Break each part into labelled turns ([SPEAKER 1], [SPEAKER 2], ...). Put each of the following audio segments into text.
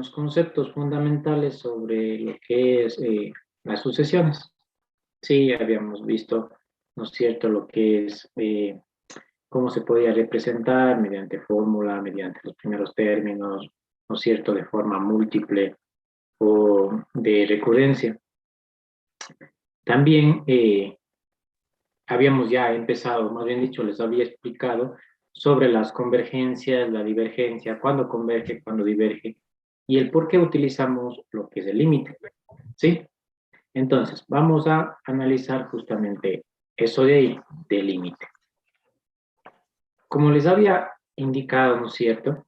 [SPEAKER 1] unos conceptos fundamentales sobre lo que es las sucesiones. Sí, habíamos visto, ¿no es cierto?, lo que es cómo se podía representar mediante fórmula, mediante los primeros términos, ¿no es cierto?, de forma múltiple o de recurrencia. También habíamos ya empezado, más bien dicho, les había explicado sobre las convergencias, la divergencia, cuándo converge, cuándo diverge, y el por qué utilizamos lo que es el límite, ¿sí? Entonces, vamos a analizar justamente eso de ahí, del límite. Como les había indicado, ¿no es cierto?,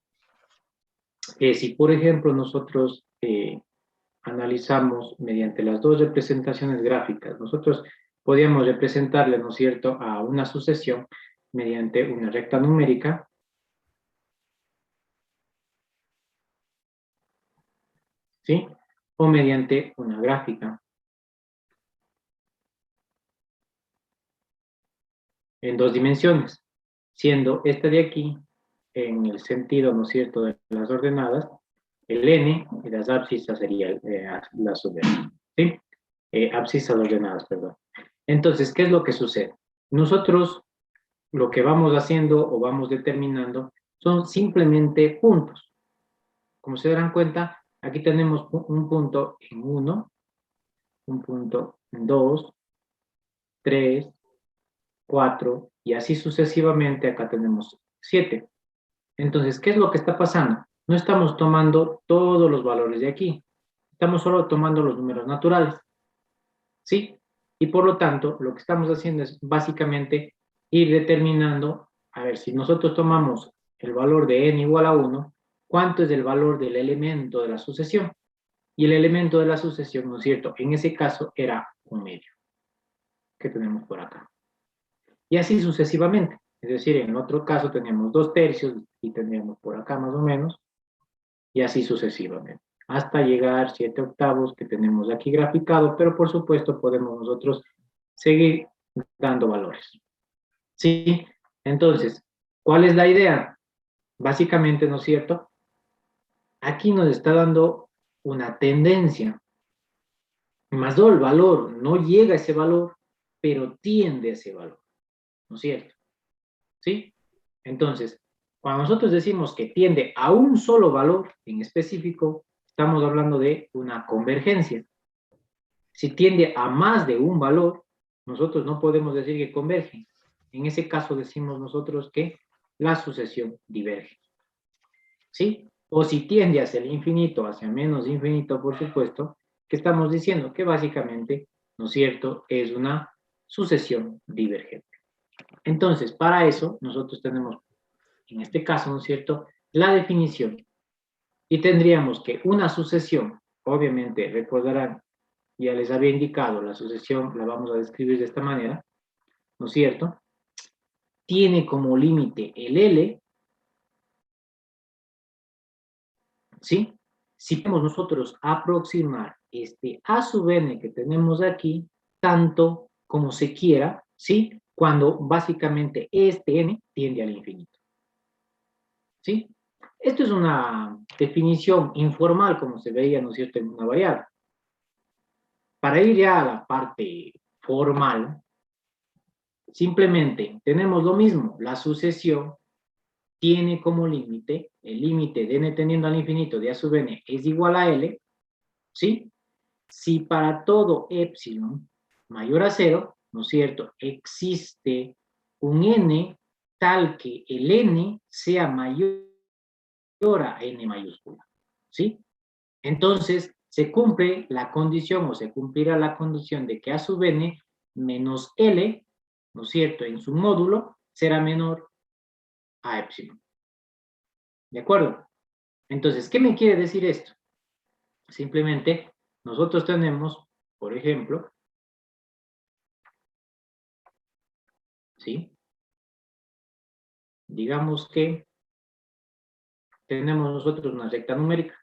[SPEAKER 1] si por ejemplo nosotros analizamos mediante las dos representaciones gráficas, nosotros podíamos representarle, ¿no es cierto?, a una sucesión mediante una recta numérica, ¿sí?, o mediante una gráfica en dos dimensiones, siendo esta de aquí, en el sentido, ¿no es cierto?, de las ordenadas, el n, y las abscisas serían las ordenadas, ¿sí? Abscisas ordenadas, perdón. Entonces, ¿qué es lo que sucede? Nosotros lo que vamos haciendo o vamos determinando son simplemente puntos. Como se darán cuenta, aquí tenemos un punto en 1, un punto en 2, 3, 4, y así sucesivamente. Acá tenemos 7. Entonces, ¿qué es lo que está pasando? No estamos tomando todos los valores de aquí, estamos solo tomando los números naturales, ¿sí? Y por lo tanto, lo que estamos haciendo es básicamente ir determinando, a ver, si nosotros tomamos el valor de n igual a 1, ¿cuánto es el valor del elemento de la sucesión? Y el elemento de la sucesión, ¿no es cierto?, en ese caso era un medio, que tenemos por acá. Y así sucesivamente. Es decir, en otro caso teníamos 2/3 y tendríamos por acá más o menos, y así sucesivamente, hasta llegar 7/8 que tenemos aquí graficado, pero por supuesto podemos nosotros seguir dando valores. ¿Sí? Entonces, ¿cuál es la idea? Básicamente, ¿no es cierto?, aquí nos está dando una tendencia, más no el valor, no llega a ese valor, pero tiende a ese valor, ¿no es cierto? ¿Sí? Entonces, cuando nosotros decimos que tiende a un solo valor en específico, estamos hablando de una convergencia. Si tiende a más de un valor, nosotros no podemos decir que converge. En ese caso decimos nosotros que la sucesión diverge. ¿Sí? O si tiende hacia el infinito, hacia menos infinito, por supuesto, que estamos diciendo que básicamente, ¿no es cierto?, es una sucesión divergente. Entonces, para eso, nosotros tenemos, en este caso, ¿no es cierto?, la definición. Y tendríamos que una sucesión, obviamente, recordarán, ya les había indicado, la sucesión la vamos a describir de esta manera, ¿no es cierto?, tiene como límite el L, ¿sí? Si podemos nosotros aproximar este A sub n que tenemos aquí, tanto como se quiera, ¿sí?, cuando básicamente este n tiende al infinito. ¿Sí? Esto es una definición informal, como se veía, ¿no es cierto?, en una variable. Para ir ya a la parte formal, simplemente tenemos lo mismo, la sucesión tiene como límite, el límite de n tendiendo al infinito de a sub n es igual a L, ¿sí? Si para todo epsilon mayor a 0, ¿no es cierto?, existe un n tal que el n sea mayor a n mayúscula, ¿sí? Entonces, se cumple la condición o se cumplirá la condición de que a sub n menos L, ¿no es cierto?, en su módulo será menor a epsilon. ¿De acuerdo? Entonces, ¿qué me quiere decir esto? Simplemente, nosotros tenemos, por ejemplo, ¿sí?, digamos que tenemos nosotros una recta numérica,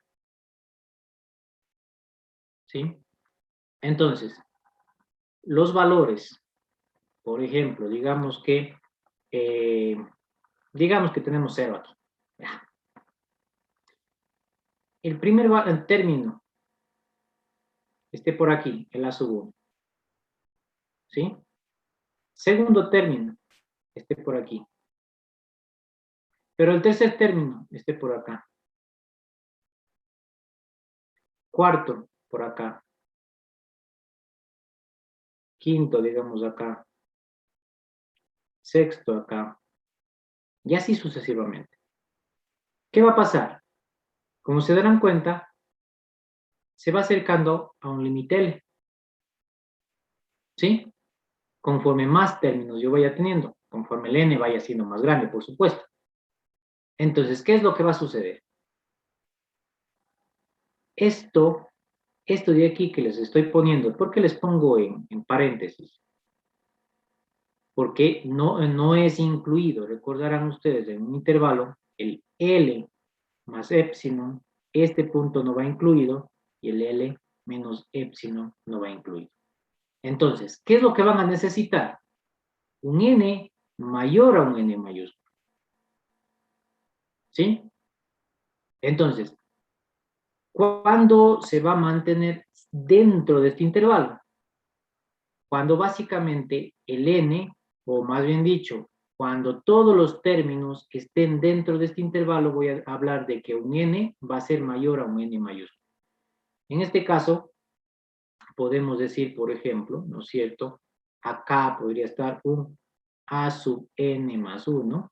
[SPEAKER 1] ¿sí? Entonces, los valores, por ejemplo, digamos que tenemos 0 aquí. el primer término esté por aquí, el A sub 1. ¿Sí? Segundo término esté por aquí. Pero el tercer término esté por acá. Cuarto, por acá. Quinto, digamos acá. Sexto, acá. Y así sucesivamente. ¿Qué va a pasar? Como se darán cuenta, se va acercando a un límite L. ¿Sí? Conforme más términos yo vaya teniendo, conforme el n vaya siendo más grande, por supuesto. Entonces, ¿qué es lo que va a suceder? Esto de aquí que les estoy poniendo, ¿por qué les pongo en paréntesis? Porque no es incluido, recordarán ustedes, en un intervalo, el L más epsilon, este punto no va incluido, y el L menos epsilon no va incluido. Entonces, ¿qué es lo que van a necesitar? Un n mayor a un n mayúsculo. ¿Sí? Entonces, ¿cuándo se va a mantener dentro de este intervalo? Cuando básicamente el n, o más bien dicho, cuando todos los términos que estén dentro de este intervalo, voy a hablar de que un n va a ser mayor a un n mayúsculo. En este caso, podemos decir, por ejemplo, ¿no es cierto? Acá podría estar un a sub n más 1.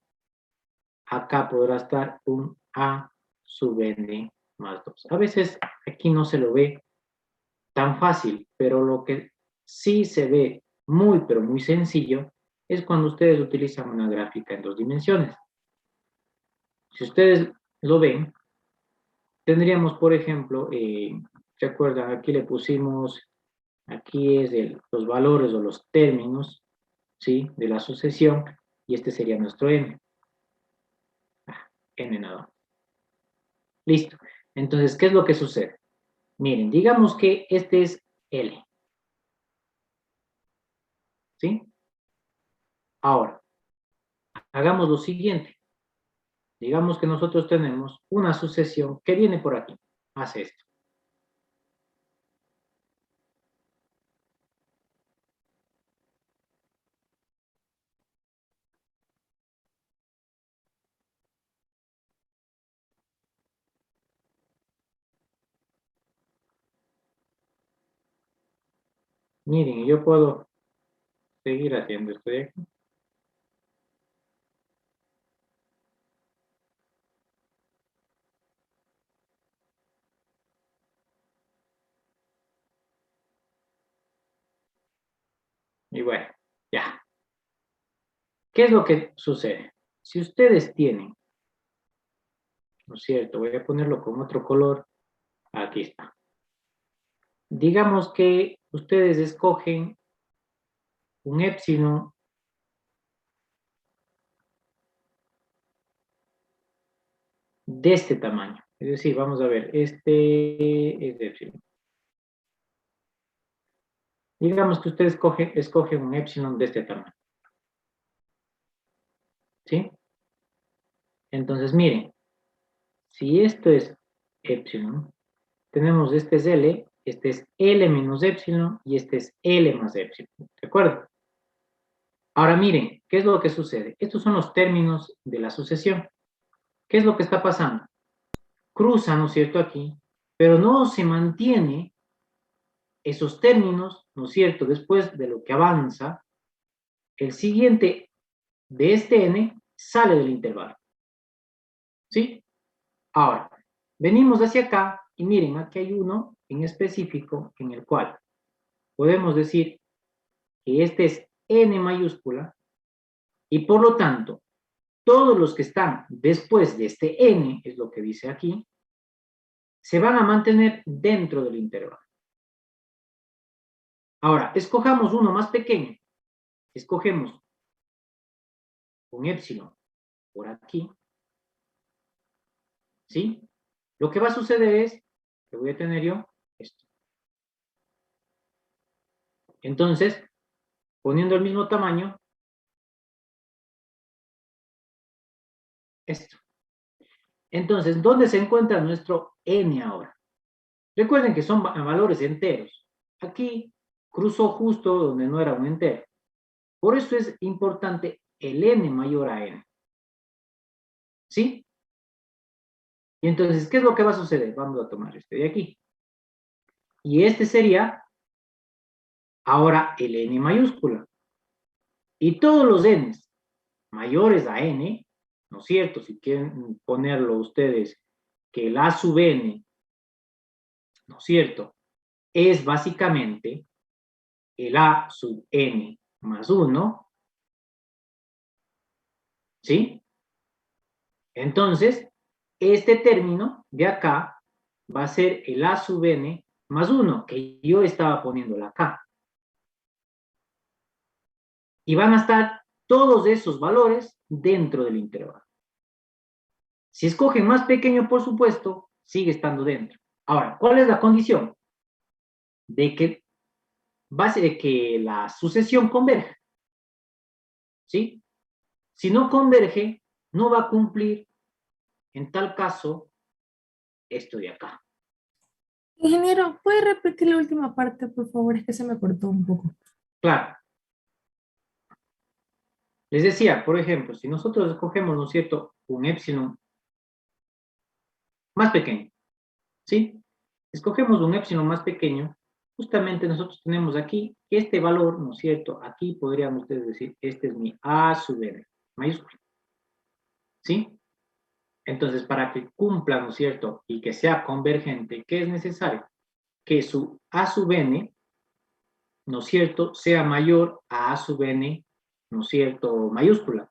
[SPEAKER 1] Acá podrá estar un a sub n más 2. A veces aquí no se lo ve tan fácil, pero lo que sí se ve muy, pero muy sencillo es cuando ustedes utilizan una gráfica en 2 dimensiones. Si ustedes lo ven, tendríamos, por ejemplo, ¿se acuerdan? Aquí le pusimos, aquí es los valores o los términos, ¿sí? De la sucesión, y este sería nuestro n. N nada más. Listo. Entonces, ¿qué es lo que sucede? Miren, digamos que este es L. ¿Sí? Ahora, hagamos lo siguiente. Digamos que nosotros tenemos una sucesión que viene por aquí. Hace esto. Miren, yo puedo seguir haciendo esto de aquí. Y bueno, ya. ¿Qué es lo que sucede? Si ustedes tienen, ¿no es cierto? Voy a ponerlo con otro color. Aquí está. Digamos que ustedes escogen un épsilon de este tamaño. Es decir, vamos a ver, este es de épsilon. Digamos que ustedes escogen un épsilon de este tamaño. ¿Sí? Entonces, miren, si esto es epsilon, tenemos este es L, este es L menos epsilon y este es L más epsilon. ¿De acuerdo? Ahora miren, ¿qué es lo que sucede? Estos son los términos de la sucesión. ¿Qué es lo que está pasando? Cruza, ¿no es cierto?, aquí, pero no se mantiene esos términos, ¿no es cierto?, después de lo que avanza, el siguiente de este n sale del intervalo. ¿Sí? Ahora, venimos hacia acá y miren, aquí hay uno en específico en el cual podemos decir que este es n mayúscula y por lo tanto, todos los que están después de este n, es lo que dice aquí, se van a mantener dentro del intervalo. Ahora, escojamos uno más pequeño. Escogemos un épsilon por aquí, ¿sí? Lo que va a suceder es que voy a tener yo esto. Entonces, poniendo el mismo tamaño, esto. Entonces, ¿dónde se encuentra nuestro n ahora? Recuerden que son valores enteros. Aquí cruzó justo donde no era un entero. Por eso es importante el n mayor a n. ¿Sí? Y entonces, ¿qué es lo que va a suceder? Vamos a tomar este de aquí. Y este sería ahora el n mayúscula. Y todos los n's mayores a n, ¿no es cierto? Si quieren ponerlo ustedes, que el a sub n, ¿no es cierto? Es básicamente el a sub n más 1, ¿sí? Entonces, este término de acá va a ser el a sub n más 1, que yo estaba poniéndola acá. Y van a estar todos esos valores dentro del intervalo. Si escogen más pequeño, por supuesto, sigue estando dentro. Ahora, ¿cuál es la condición? De que, base de que la sucesión converge. ¿Sí? Si no converge, no va a cumplir, en tal caso, esto de acá.
[SPEAKER 2] Ingeniero, ¿puede repetir la última parte, por favor? Es que se me cortó un poco.
[SPEAKER 1] Claro. Les decía, por ejemplo, si nosotros escogemos, ¿no es cierto?, un épsilon más pequeño, ¿sí? Escogemos un épsilon más pequeño, justamente nosotros tenemos aquí este valor, ¿no es cierto? Aquí podrían ustedes decir, este es mi a sub n, mayúscula, ¿sí? Entonces, para que cumpla, ¿no es cierto?, y que sea convergente, ¿qué es necesario? Que su a sub n, ¿no es cierto?, sea mayor a sub n, ¿no es cierto?, mayúscula.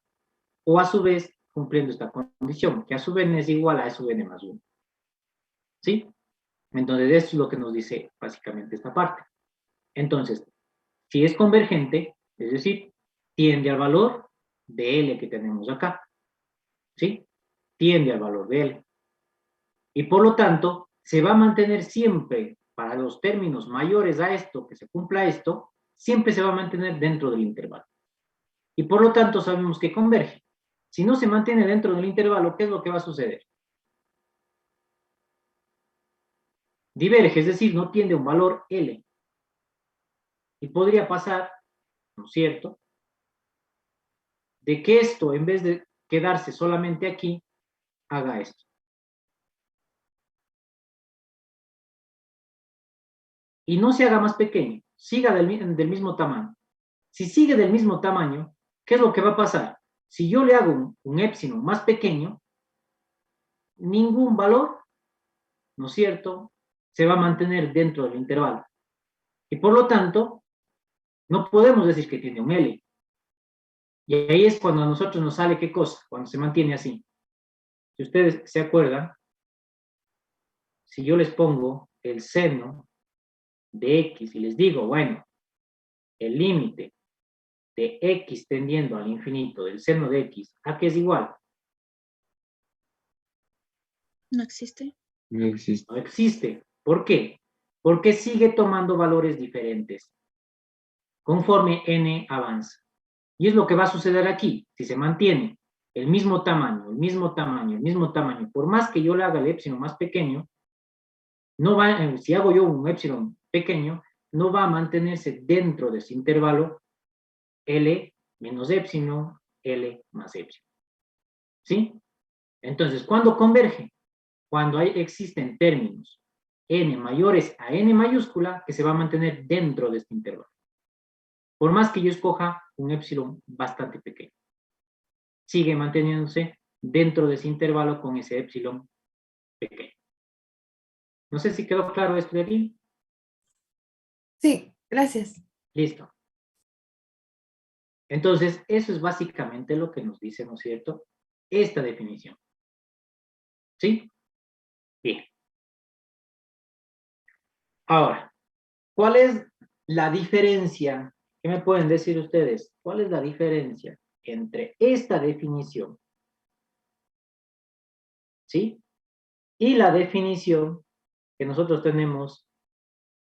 [SPEAKER 1] O a su vez, cumpliendo esta condición, que a sub n es igual a sub n más 1. ¿Sí? Entonces, eso es lo que nos dice básicamente esta parte. Entonces, si es convergente, es decir, tiende al valor de L que tenemos acá. ¿Sí? Tiende al valor de L. Y por lo tanto, se va a mantener siempre, para los términos mayores a esto, que se cumpla esto, siempre se va a mantener dentro del intervalo. Y por lo tanto, sabemos que converge. Si no se mantiene dentro del intervalo, ¿qué es lo que va a suceder? Diverge, es decir, no tiende a un valor L. Y podría pasar, ¿no es cierto?, de que esto, en vez de quedarse solamente aquí, haga esto. Y no se haga más pequeño, siga del mismo tamaño. Si sigue del mismo tamaño, ¿qué es lo que va a pasar? Si yo le hago un épsilon más pequeño, ningún valor, ¿no es cierto?, se va a mantener dentro del intervalo. Y por lo tanto, no podemos decir que tiene un L. Y ahí es cuando a nosotros nos sale qué cosa, cuando se mantiene así. Si ustedes se acuerdan, si yo les pongo el seno de x y les digo, bueno, el límite de x tendiendo al infinito del seno de x, ¿a qué es igual?
[SPEAKER 3] No existe.
[SPEAKER 4] No existe.
[SPEAKER 1] No existe. ¿Por qué? Porque sigue tomando valores diferentes conforme n avanza. Y es lo que va a suceder aquí. Si se mantiene el mismo tamaño, el mismo tamaño, el mismo tamaño, por más que yo le haga el épsilon más pequeño, no va, si hago yo un épsilon pequeño, no va a mantenerse dentro de ese intervalo L menos épsilon, L más épsilon. ¿Sí? Entonces, ¿cuándo converge? Cuando existen términos n mayores a n mayúscula que se va a mantener dentro de este intervalo. Por más que yo escoja un épsilon bastante pequeño. Sigue manteniéndose dentro de ese intervalo con ese épsilon pequeño. No sé si quedó claro esto de aquí.
[SPEAKER 2] Sí, gracias.
[SPEAKER 1] Listo. Entonces, eso es básicamente lo que nos dice, ¿no es cierto?, esta definición. ¿Sí? Bien. Ahora, ¿cuál es la diferencia? ¿Qué me pueden decir ustedes? ¿Cuál es la diferencia entre esta definición, ¿sí?, y la definición que nosotros tenemos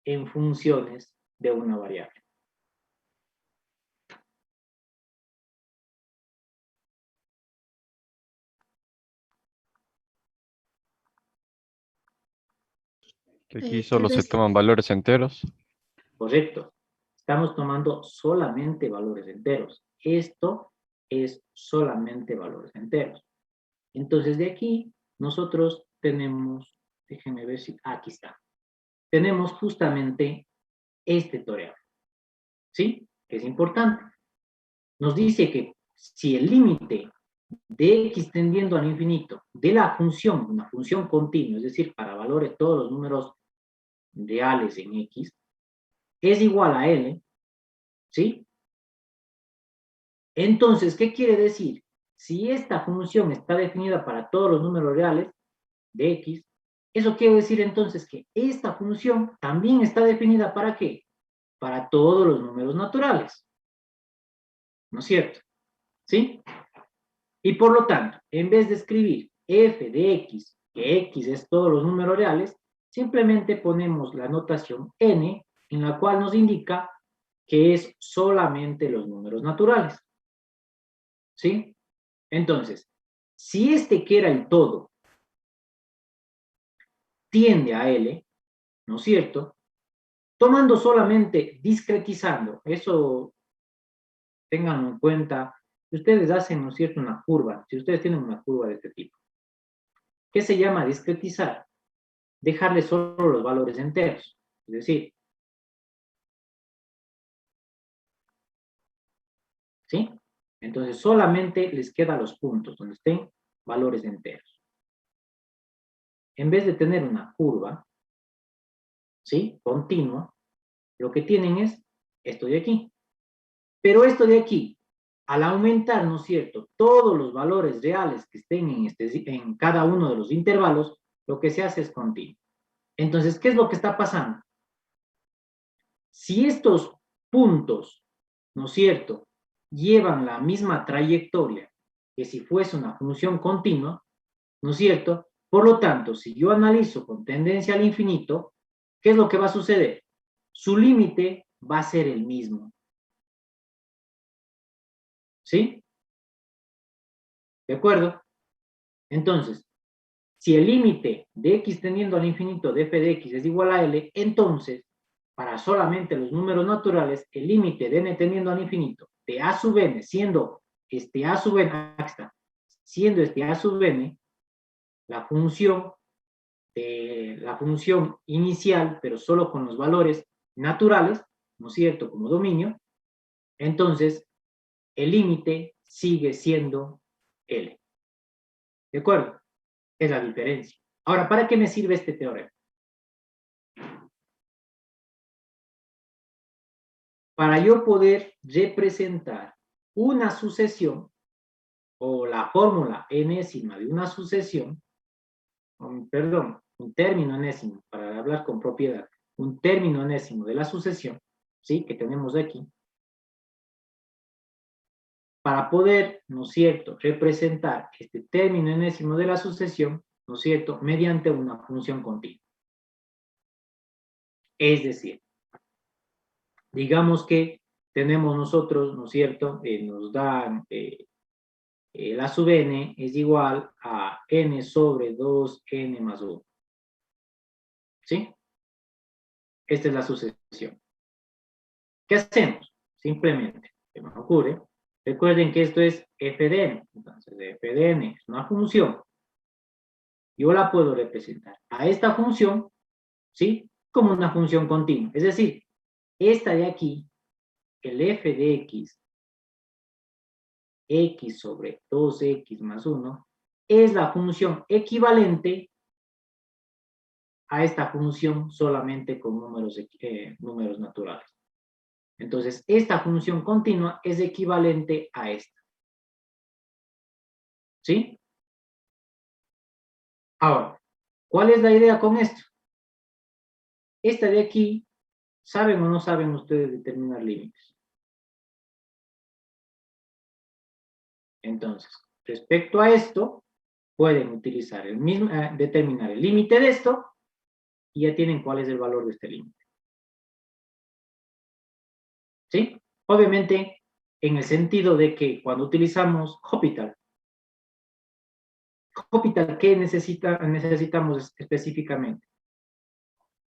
[SPEAKER 1] en funciones de una variable?
[SPEAKER 4] Que aquí
[SPEAKER 3] Tal
[SPEAKER 4] solo se
[SPEAKER 3] vez,
[SPEAKER 4] toman valores enteros.
[SPEAKER 1] Correcto. Estamos tomando solamente valores enteros. Esto es solamente valores enteros. Entonces, de aquí, nosotros tenemos, déjenme ver si, aquí está. Tenemos justamente este teorema, ¿sí? Que es importante. Nos dice que si el límite de x tendiendo al infinito de la función, una función continua, es decir, para valores todos los números reales en x, es igual a L, ¿sí? Entonces, ¿qué quiere decir? Si esta función está definida para todos los números reales de x, eso quiere decir entonces que esta función también está definida ¿para qué? Para todos los números naturales. ¿No es cierto? ¿Sí? Y por lo tanto, en vez de escribir f de x, que x es todos los números reales, simplemente ponemos la notación n, en la cual nos indica que es solamente los números naturales. ¿Sí? Entonces, si este que era el todo tiende a L, ¿no es cierto? Tomando solamente, discretizando, eso tengan en cuenta, ustedes hacen, ¿no es cierto?, una curva, si ustedes tienen una curva de este tipo. ¿Qué se llama discretizar? Dejarle solo los valores enteros, es decir, ¿sí? Entonces solamente les quedan los puntos donde estén valores enteros. En vez de tener una curva, ¿sí?, continua, lo que tienen es esto de aquí. Pero esto de aquí, al aumentar, ¿no es cierto?, todos los valores reales que estén en cada uno de los intervalos, lo que se hace es continuo. Entonces, ¿qué es lo que está pasando? Si estos puntos, ¿no es cierto?, llevan la misma trayectoria que si fuese una función continua, ¿no es cierto? Por lo tanto, si yo analizo con tendencia al infinito, ¿qué es lo que va a suceder? Su límite va a ser el mismo. ¿Sí? ¿De acuerdo? Entonces, si el límite de x tendiendo al infinito de f de x es igual a L, entonces, para solamente los números naturales, el límite de n tendiendo al infinito de a sub n, siendo este a sub n, aquí está, siendo este a sub n, la función inicial, pero solo con los valores naturales, ¿no es cierto?, como dominio, entonces el límite sigue siendo L. ¿De acuerdo? Es la diferencia. Ahora, ¿para qué me sirve este teorema? Para yo poder representar una sucesión o la fórmula enésima de una sucesión, perdón, un término enésimo, para hablar con propiedad, un término enésimo de la sucesión, ¿sí?, que tenemos aquí, para poder, ¿no es cierto?, representar este término enésimo de la sucesión, ¿no es cierto?, mediante una función continua. Es decir, digamos que tenemos nosotros, ¿no es cierto?, nos dan la sub n es igual a n sobre 2n más 1. ¿Sí? Esta es la sucesión. ¿Qué hacemos? Simplemente, ¿qué nos ocurre? Recuerden que esto es f de n. Entonces, f de n es una función. Yo la puedo representar a esta función, ¿sí?, como una función continua. Es decir, esta de aquí, el f de x sobre 2x más 1, es la función equivalente a esta función solamente con números naturales. Entonces, esta función continua es equivalente a esta. ¿Sí? Ahora, ¿cuál es la idea con esto? Esta de aquí, ¿saben o no saben ustedes determinar límites? Entonces, respecto a esto, pueden utilizar el mismo, determinar el límite de esto y ya tienen cuál es el valor de este límite. ¿Sí? Obviamente, en el sentido de que cuando utilizamos Hospital, ¿qué necesitamos específicamente?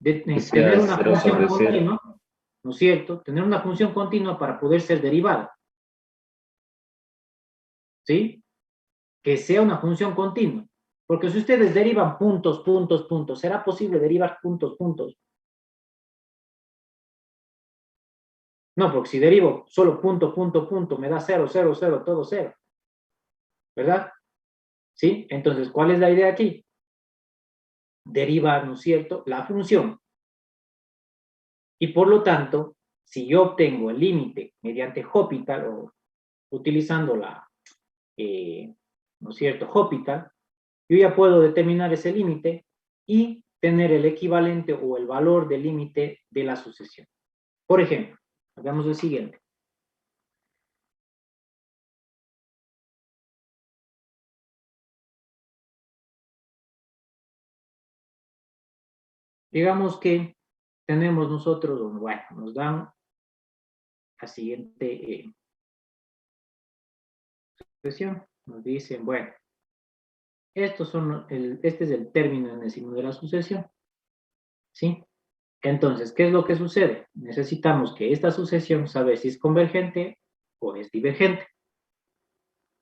[SPEAKER 1] tener una
[SPEAKER 4] 0
[SPEAKER 1] función
[SPEAKER 4] sobre 0.
[SPEAKER 1] continua, ¿no es cierto? Tener una función continua para poder ser derivada. ¿Sí? Que sea una función continua. Porque si ustedes derivan puntos, puntos, puntos, ¿será posible derivar puntos, puntos? No, porque si derivo solo punto, punto, punto, me da 0, 0, 0, todo 0. ¿Verdad? ¿Sí? Entonces, ¿cuál es la idea aquí? Derivar, ¿no es cierto?, la función. Y por lo tanto, si yo obtengo el límite mediante Hospital o utilizando la, ¿no es cierto?, Hospital, yo ya puedo determinar ese límite y tener el equivalente o el valor del límite de la sucesión. Por ejemplo, hagamos lo siguiente. Digamos que tenemos nosotros, bueno, nos dan la siguiente sucesión. Nos dicen, bueno, este es el término enésimo de la sucesión. ¿Sí? Entonces, ¿qué es lo que sucede? Necesitamos que esta sucesión saber si es convergente o es divergente.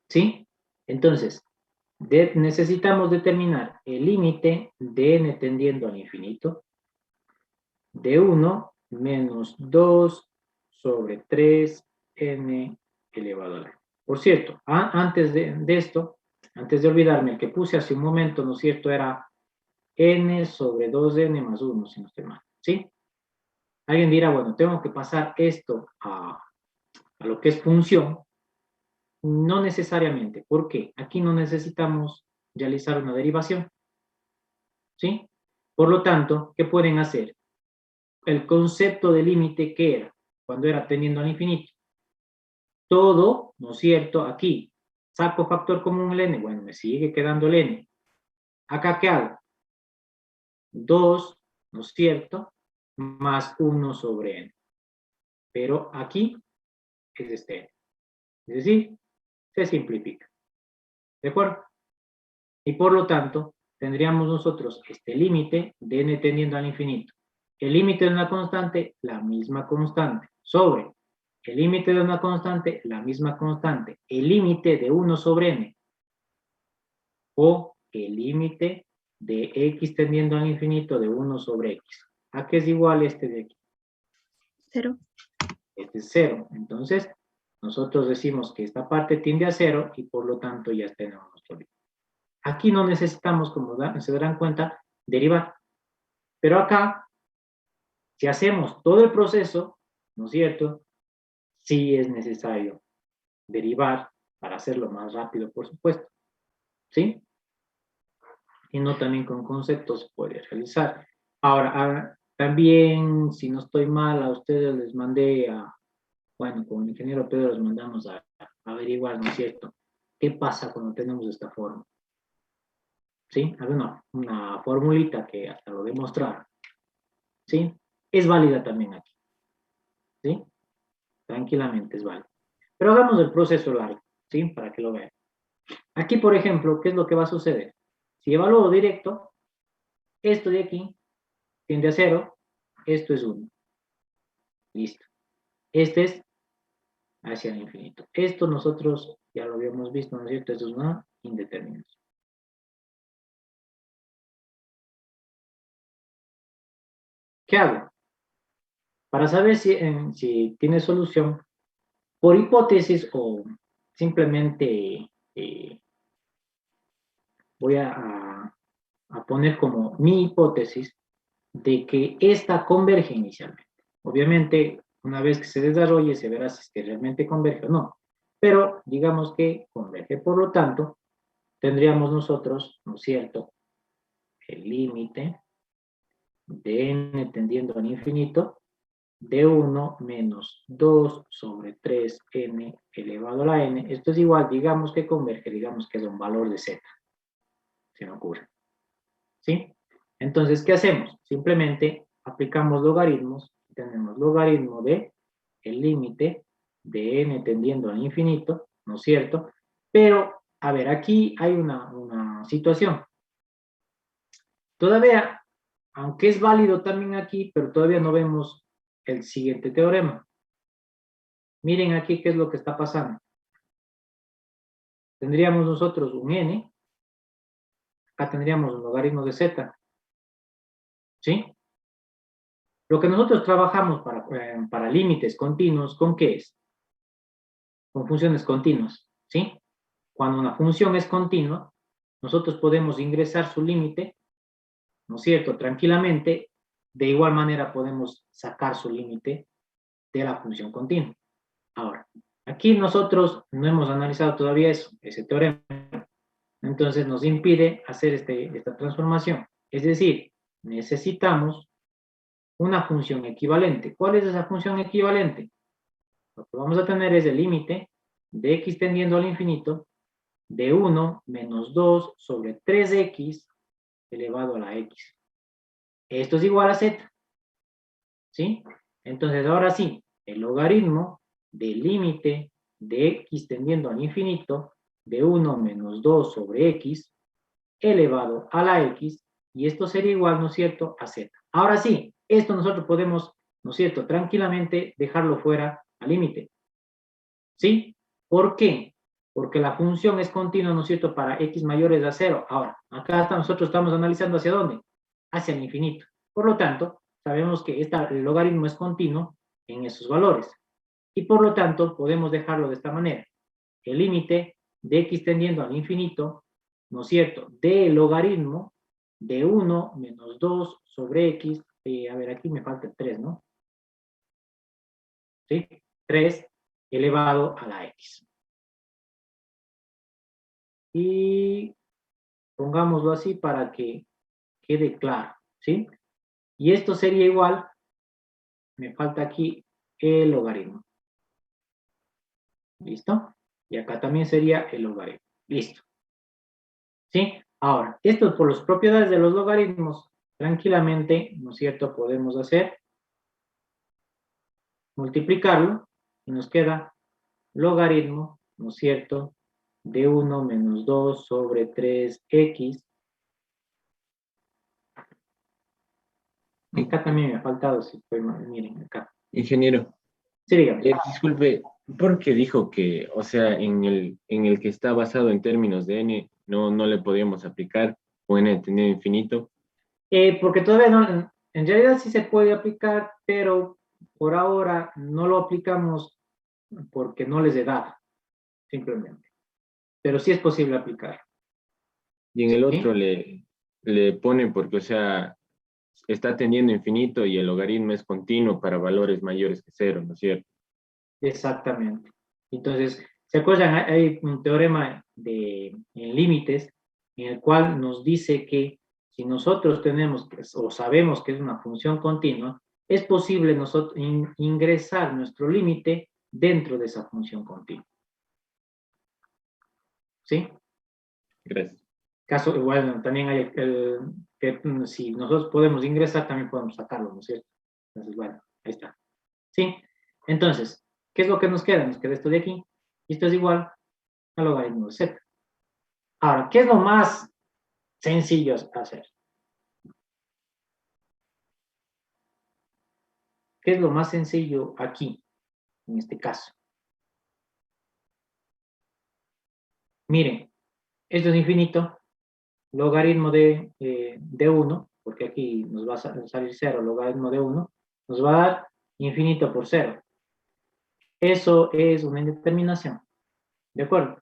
[SPEAKER 1] ¿Sí? Entonces, necesitamos determinar el límite de n tendiendo al infinito de 1 menos 2 sobre 3n elevado a la n. Por cierto, antes de esto, antes de olvidarme, el que puse hace un momento, ¿no es cierto?, era n sobre 2n más 1, si no estoy mal. ¿Sí? Alguien dirá, bueno, tengo que pasar esto a lo que es función. No necesariamente. ¿Por qué? Aquí no necesitamos realizar una derivación. ¿Sí? Por lo tanto, ¿qué pueden hacer? El concepto de límite, ¿qué era? Cuando era tendiendo al infinito. Todo, ¿no es cierto? Aquí, saco factor común el n. Bueno, me sigue quedando el n. ¿Acá qué hago? 2, ¿no es cierto?, más 1 sobre n. Pero aquí es este n. Es decir, se simplifica. ¿De acuerdo? Y por lo tanto, tendríamos nosotros este límite de n tendiendo al infinito. El límite de una constante, la misma constante, sobre el límite de una constante, la misma constante. El límite de 1 sobre n. O el límite de x tendiendo al infinito de 1 sobre x. ¿A qué es igual este de aquí?
[SPEAKER 3] 0.
[SPEAKER 1] Este es 0. Entonces, nosotros decimos que esta parte tiende a 0 y por lo tanto ya tenemos nuestro límite. Aquí no necesitamos, como se darán cuenta, derivar. Pero acá, si hacemos todo el proceso, ¿no es cierto?, sí es necesario derivar para hacerlo más rápido, por supuesto. ¿Sí? Y no también con conceptos se puede realizar. Ahora, también, si no estoy mal, a ustedes les mandé bueno, con el ingeniero Pedro les mandamos a averiguar, ¿no es cierto?, qué pasa cuando tenemos esta forma. ¿Sí? Hay una formulita que hasta lo demostraron. ¿Sí? Es válida también aquí. ¿Sí? Tranquilamente es válida. Pero hagamos el proceso largo, ¿sí? Para que lo vean. Aquí, por ejemplo, ¿qué es lo que va a suceder? Si evalúo directo, esto de aquí tiende a 0, esto es 1. Listo. Este es hacia el infinito. Esto nosotros ya lo habíamos visto, ¿no es cierto? Esto es una indeterminación. ¿Qué hago? Para saber si tiene solución, por hipótesis o simplemente voy a poner como mi hipótesis de que esta converge inicialmente. Obviamente, una vez que se desarrolle, se verá si es que realmente converge o no. Pero digamos que converge. Por lo tanto, tendríamos nosotros, ¿no es cierto?, el límite de n tendiendo al infinito de 1 menos 2 sobre 3n elevado a la n. Esto es igual, digamos que converge, digamos que es un valor de z. Se me ocurre. ¿Sí? Entonces, ¿qué hacemos? Simplemente aplicamos logaritmos. Tenemos logaritmo de el límite de n tendiendo al infinito, ¿no es cierto? Pero, a ver, aquí hay una situación. Todavía aunque es válido también aquí, pero todavía no vemos el siguiente teorema. Miren aquí qué es lo que está pasando. Tendríamos nosotros un n, acá tendríamos un logaritmo de z, ¿sí? Lo que nosotros trabajamos para límites continuos, ¿con qué es? Con funciones continuas, ¿sí? Cuando una función es continua, nosotros podemos ingresar su límite, ¿no es cierto?, tranquilamente. De igual manera podemos sacar su límite de la función continua. Ahora, aquí nosotros no hemos analizado todavía eso, ese teorema. Entonces nos impide hacer esta transformación. Es decir, necesitamos una función equivalente. ¿Cuál es esa función equivalente? Lo que vamos a tener es el límite de x tendiendo al infinito de 1 menos 2 sobre 3x elevado a la x. Esto es igual a z, ¿sí? Entonces, ahora sí, el logaritmo del límite de x tendiendo al infinito de 1 menos 2 sobre x elevado a la x, y esto sería igual, ¿no es cierto?, a z. Ahora sí, esto nosotros podemos, ¿no es cierto?, tranquilamente dejarlo fuera al límite. ¿Sí? ¿Por qué? Porque la función es continua, ¿no es cierto?, para x mayores a 0. Ahora, acá nosotros estamos analizando hacia dónde, hacia el infinito. Por lo tanto, sabemos que el logaritmo es continuo en esos valores. Y por lo tanto, podemos dejarlo de esta manera. El límite de x tendiendo al infinito, ¿no es cierto?, del logaritmo de 1 menos 2 sobre x, a ver, aquí me falta el 3, ¿no? ¿Sí? 3 elevado a la x. Y pongámoslo así para que quede claro, ¿sí? Y esto sería igual, me falta aquí el logaritmo. ¿Listo? Y acá también sería el logaritmo. Listo. ¿Sí? Ahora, esto por las propiedades de los logaritmos, tranquilamente, ¿no es cierto?, podemos hacer, multiplicarlo, y nos queda logaritmo, ¿no es cierto?, de 1 menos 2 sobre 3x. Acá también me ha faltado, si fue mal, miren, acá.
[SPEAKER 4] Ingeniero,
[SPEAKER 1] Sí, dígame.
[SPEAKER 4] disculpe, ¿por qué dijo que, o sea, en el que está basado en términos de n, no le podíamos aplicar o n tenido infinito?
[SPEAKER 1] Porque todavía no, en realidad sí se puede aplicar, pero por ahora no lo aplicamos porque no les he dado, simplemente. Pero sí es posible aplicar.
[SPEAKER 4] Y en el
[SPEAKER 1] ¿Sí?
[SPEAKER 4] otro le pone porque, o sea, está tendiendo infinito y el logaritmo es continuo para valores mayores que 0, ¿no es cierto?
[SPEAKER 1] Exactamente. Entonces, ¿se acuerdan? Hay un teorema en límites en el cual nos dice que si nosotros tenemos o sabemos que es una función continua, es posible nosotros ingresar nuestro límite dentro de esa función continua. ¿Sí?
[SPEAKER 4] Gracias.
[SPEAKER 1] Caso, bueno, también hay que si nosotros podemos ingresar, también podemos sacarlo, ¿no es cierto? Entonces, bueno, ahí está. ¿Sí? Entonces, ¿qué es lo que nos queda? Nos queda esto de aquí, y esto es igual al logaritmo de z. Ahora, ¿qué es lo más sencillo hacer? ¿Qué es lo más sencillo aquí, en este caso? Miren, esto es infinito, logaritmo de 1, porque aquí nos va a salir 0, logaritmo de 1, nos va a dar infinito por 0. Eso es una indeterminación, ¿de acuerdo?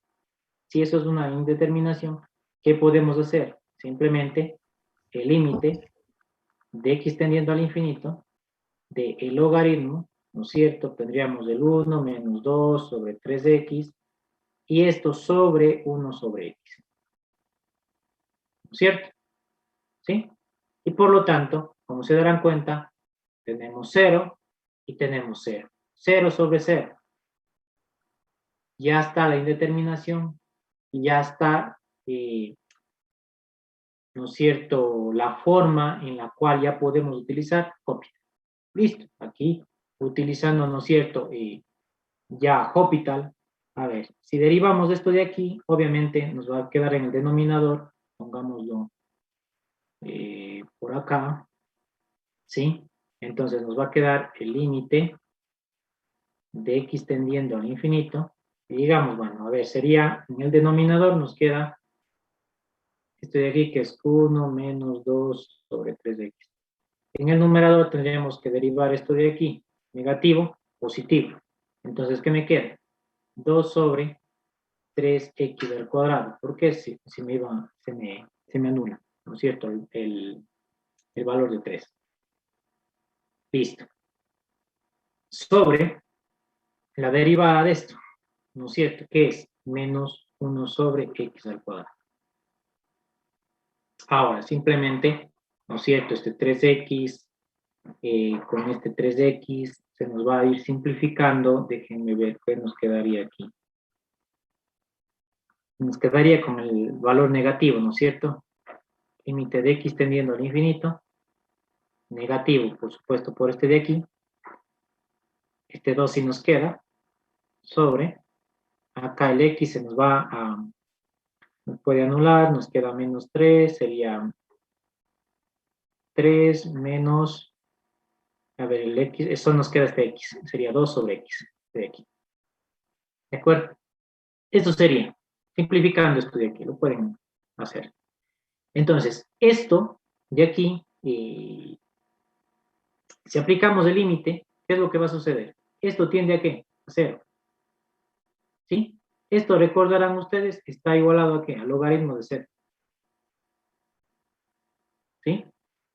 [SPEAKER 1] Si eso es una indeterminación, ¿qué podemos hacer? Simplemente el límite de x tendiendo al infinito del logaritmo, ¿no es cierto? Tendríamos el 1 menos 2 sobre 3x y esto sobre 1 sobre x, ¿no es cierto? ¿Sí? Y por lo tanto, como se darán cuenta, tenemos 0 y tenemos 0. 0 sobre 0. Ya está la indeterminación y ya está, ¿no es cierto?, la forma en la cual ya podemos utilizar Hopital. Listo, aquí utilizando, ¿no es cierto?, ya Hopital. A ver, si derivamos esto de aquí, obviamente nos va a quedar en el denominador, pongámoslo por acá, ¿Sí? Entonces nos va a quedar el límite de x tendiendo al infinito. Y digamos, bueno, a ver, sería, en el denominador nos queda esto de aquí, que es 1 menos 2 sobre 3x. En el numerador tendríamos que derivar esto de aquí, negativo, positivo. Entonces, ¿qué me queda? 2 sobre 3x al cuadrado. ¿Por qué? Si se me anula, ¿no es cierto? El valor de 3. Listo. Sobre la derivada de esto, ¿no es cierto? Que es menos 1 sobre x al cuadrado. Ahora, simplemente, ¿no es cierto? Este 3x con este 3x se nos va a ir simplificando. Déjenme ver qué nos quedaría aquí. Nos quedaría con el valor negativo, ¿no es cierto? Límite de x tendiendo al infinito. Negativo, por supuesto, por este de aquí. Este 2 sí nos queda. Sobre. Acá el x se nos va a... Nos puede anular, nos queda menos 3. Sería 3 menos... A ver, el x, eso nos queda este x. Sería 2 sobre x de aquí. ¿De acuerdo? Esto sería, simplificando esto de aquí, lo pueden hacer. Entonces, esto de aquí, si aplicamos el límite, ¿qué es lo que va a suceder? Esto tiende a ¿qué? A 0. ¿Sí? Esto, recordarán ustedes, está igualado a ¿qué? Al logaritmo de 0. ¿Sí?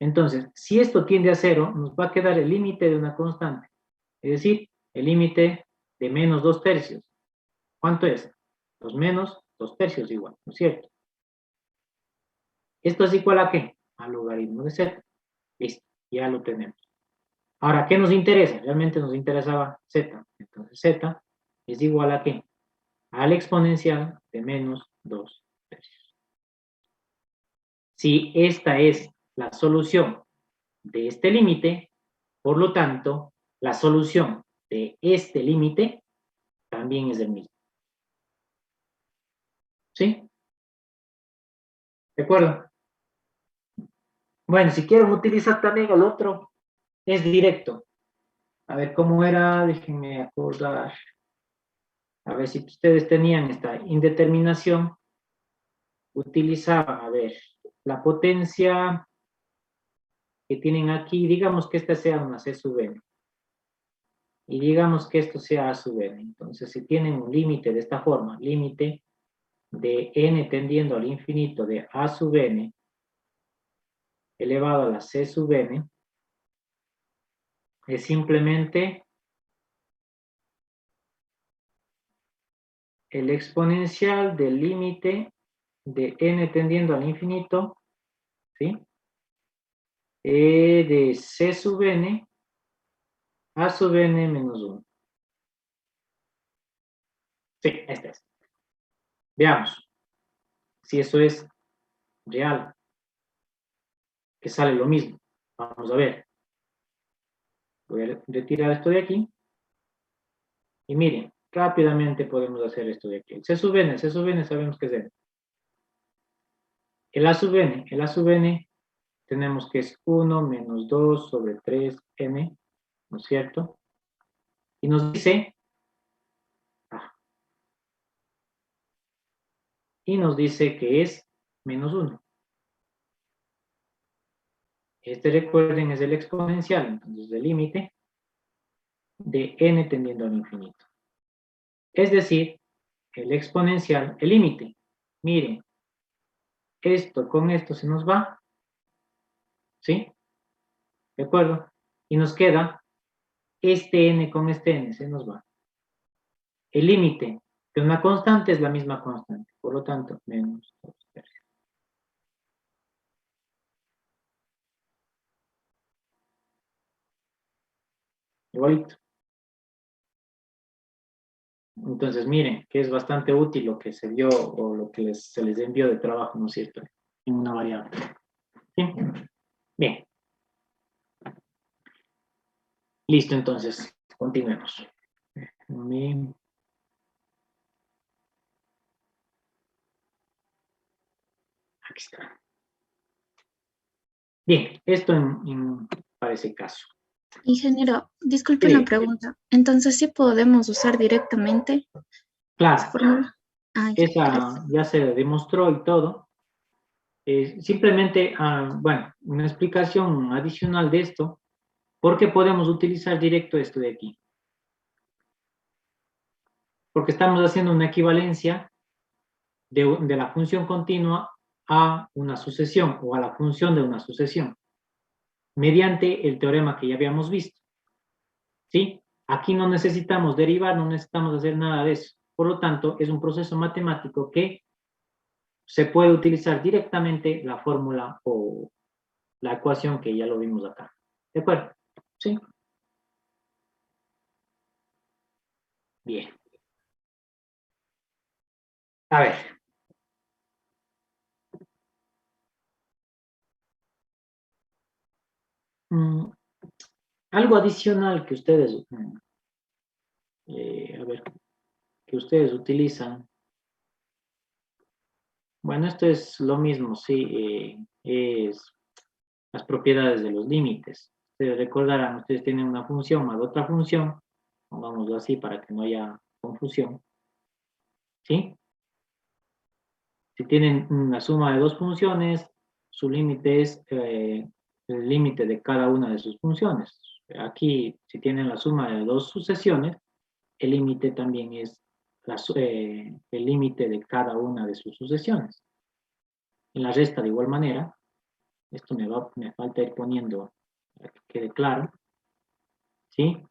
[SPEAKER 1] Entonces, si esto tiende a 0, nos va a quedar el límite de una constante. Es decir, el límite de menos 2 tercios. ¿Cuánto es? Los menos 2 tercios igual, ¿no es cierto? ¿Esto es igual a qué? Al logaritmo de 0. Listo, ya lo tenemos. Ahora, ¿qué nos interesa? Realmente nos interesaba z. Entonces, z es igual a ¿qué? Al exponencial de menos 2 tercios. Si esta es la solución de este límite, por lo tanto, la solución de este límite también es el mismo. ¿Sí? ¿De acuerdo? Bueno, si quieren utilizar también el otro, es directo. A ver, ¿cómo era? Déjenme acordar. A ver si ustedes tenían esta indeterminación. Utilizaban, a ver, la potencia que tienen aquí, digamos que esta sea una C sub n. Y digamos que esto sea A sub n. Entonces, si tienen un límite de esta forma, límite de n tendiendo al infinito de A sub n elevado a la C sub n, es simplemente el exponencial del límite de n tendiendo al infinito, ¿sí? De C sub n a sub n menos 1. Sí, esta es. Veamos si eso es real, que sale lo mismo. Vamos a ver. Voy a retirar esto de aquí. Y miren, rápidamente podemos hacer esto de aquí. El C sub n sabemos que es n. El A sub n tenemos que es 1 menos 2 sobre 3n, ¿no es cierto? Y nos dice, que es menos 1. Este, recuerden, es el exponencial, entonces el límite de n tendiendo al infinito. Es decir, el exponencial, el límite. Miren, esto con esto se nos va, ¿sí? ¿De acuerdo? Y nos queda este n con este n, se nos va. El límite de una constante es la misma constante, por lo tanto, menos 2 tercios. Igualito. Entonces, miren, que es bastante útil lo que se dio o lo que se les envió de trabajo, ¿no es cierto? En una variable. ¿Sí? Bien. Listo, entonces, continuemos. Aquí está. Bien, esto para ese caso.
[SPEAKER 3] Ingeniero, disculpe
[SPEAKER 1] Sí.
[SPEAKER 3] una pregunta. Entonces, ¿sí podemos usar directamente
[SPEAKER 1] Claro,
[SPEAKER 3] esa fórmula? Ah, ya, gracias.
[SPEAKER 1] esa ya se demostró y todo. Simplemente, bueno, una explicación adicional de esto, ¿por qué podemos utilizar directo esto de aquí? Porque estamos haciendo una equivalencia de la función continua a una sucesión o a la función de una sucesión, mediante el teorema que ya habíamos visto. ¿Sí? Aquí no necesitamos derivar, no necesitamos hacer nada de eso. Por lo tanto, es un proceso matemático que se puede utilizar directamente la fórmula o la ecuación que ya lo vimos acá. ¿De acuerdo? ¿Sí? Bien. A ver. Algo adicional que ustedes, a ver, que ustedes utilizan. Bueno, esto es lo mismo, sí, es las propiedades de los límites. Ustedes recordarán, ustedes tienen una función más otra función, pongámoslo así para que no haya confusión, ¿sí? Si tienen una suma de dos funciones, su límite es el límite de cada una de sus funciones. Aquí, si tienen la suma de dos sucesiones, el límite también es el límite de cada una de sus sucesiones. En la resta, de igual manera, esto me falta ir poniendo para que quede claro, ¿sí?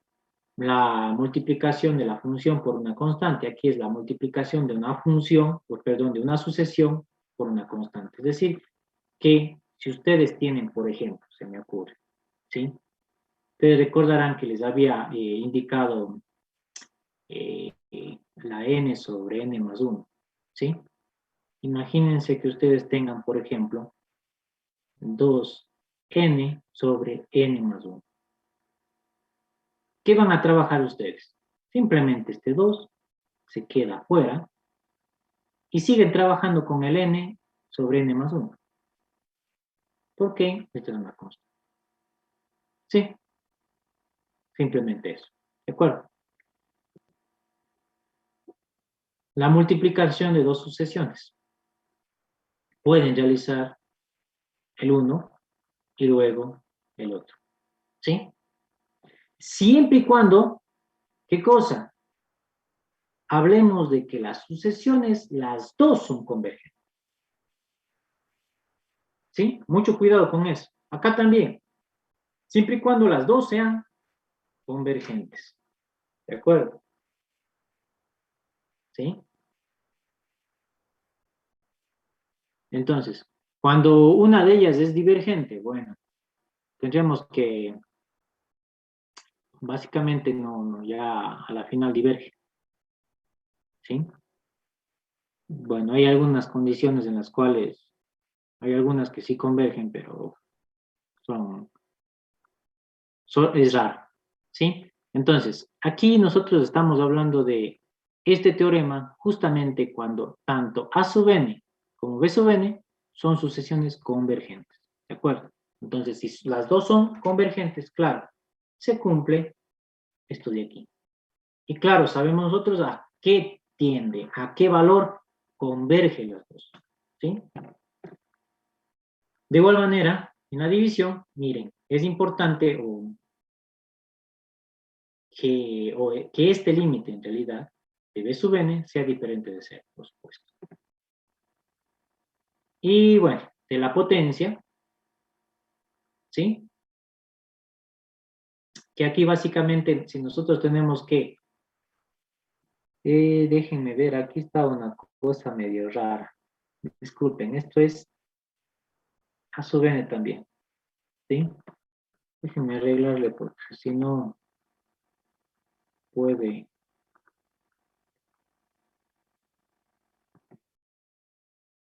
[SPEAKER 1] La multiplicación de la función por una constante, aquí es la multiplicación de una función, perdón, de una sucesión por una constante. Es decir, que si ustedes tienen, por ejemplo, se me ocurre, ¿sí? Ustedes recordarán que les había indicado la n sobre n más 1, ¿sí? Imagínense que ustedes tengan, por ejemplo, 2n sobre n más 1. ¿Qué van a trabajar ustedes? Simplemente este 2 se queda afuera y siguen trabajando con el n sobre n más 1. ¿Por qué? Esta es una constante. Sí, simplemente eso. ¿De acuerdo? La multiplicación de dos sucesiones. Pueden realizar el uno y luego el otro. ¿Sí? Siempre y cuando, ¿qué cosa? Hablemos de que las sucesiones, las dos son convergentes. ¿Sí? Mucho cuidado con eso. Acá también. Siempre y cuando las dos sean convergentes. ¿De acuerdo? ¿Sí? Entonces, cuando una de ellas es divergente, bueno, tendríamos que, básicamente, no, ya a la final diverge. ¿Sí? Bueno, hay algunas condiciones en las cuales hay algunas que sí convergen, pero es raro. ¿Sí? Entonces, aquí nosotros estamos hablando de este teorema justamente cuando tanto A sub n como B sub n son sucesiones convergentes. ¿De acuerdo? Entonces, si las dos son convergentes, claro, se cumple esto de aquí. Y claro, sabemos nosotros a qué tiende, a qué valor convergen las dos. ¿Sí? De igual manera, en la división, miren, es importante que este límite en realidad de B sub n sea diferente de 0, por supuesto. Y bueno, de la potencia, ¿sí? Que aquí básicamente, si nosotros tenemos que, déjenme ver, aquí está una cosa medio rara. Disculpen, esto es A sub n también, ¿sí? Déjenme arreglarle porque si no puede,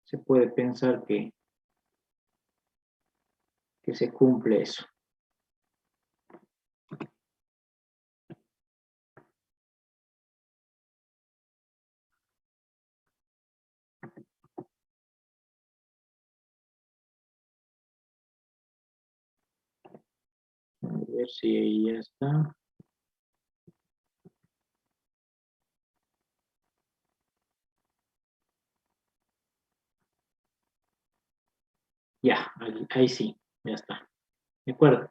[SPEAKER 1] se puede pensar que se cumple eso. ver si ahí ya está. Ya, ahí sí, ya está. ¿De acuerdo?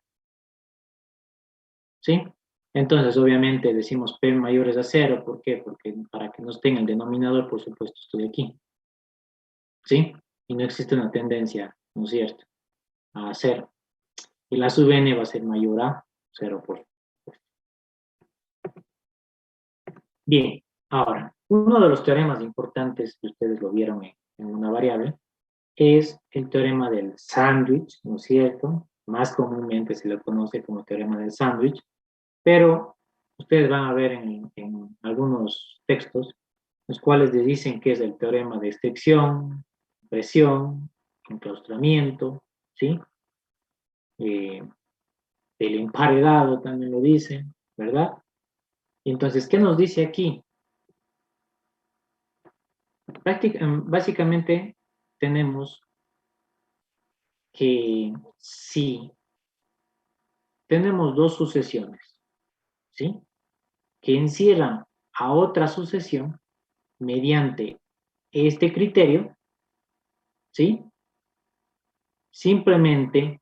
[SPEAKER 1] ¿Sí? Entonces, obviamente, decimos P mayor es a 0. ¿Por qué? Porque para que nos tenga el denominador, por supuesto, estoy aquí. ¿Sí? Y no existe una tendencia, ¿no es cierto?, a 0. Y la sub n va a ser mayor a 0 por supuesto. Bien, ahora, uno de los teoremas importantes que ustedes lo vieron en una variable es el teorema del sándwich, ¿no es cierto? Más comúnmente se lo conoce como teorema del sándwich, pero ustedes van a ver en algunos textos los cuales les dicen que es el teorema de extracción, presión, enclaustramiento, ¿sí? El emparedado también lo dicen, ¿verdad? Y entonces, ¿qué nos dice aquí? Básicamente tenemos que si tenemos dos sucesiones, ¿sí?, que encierran a otra sucesión mediante este criterio, ¿sí? Simplemente,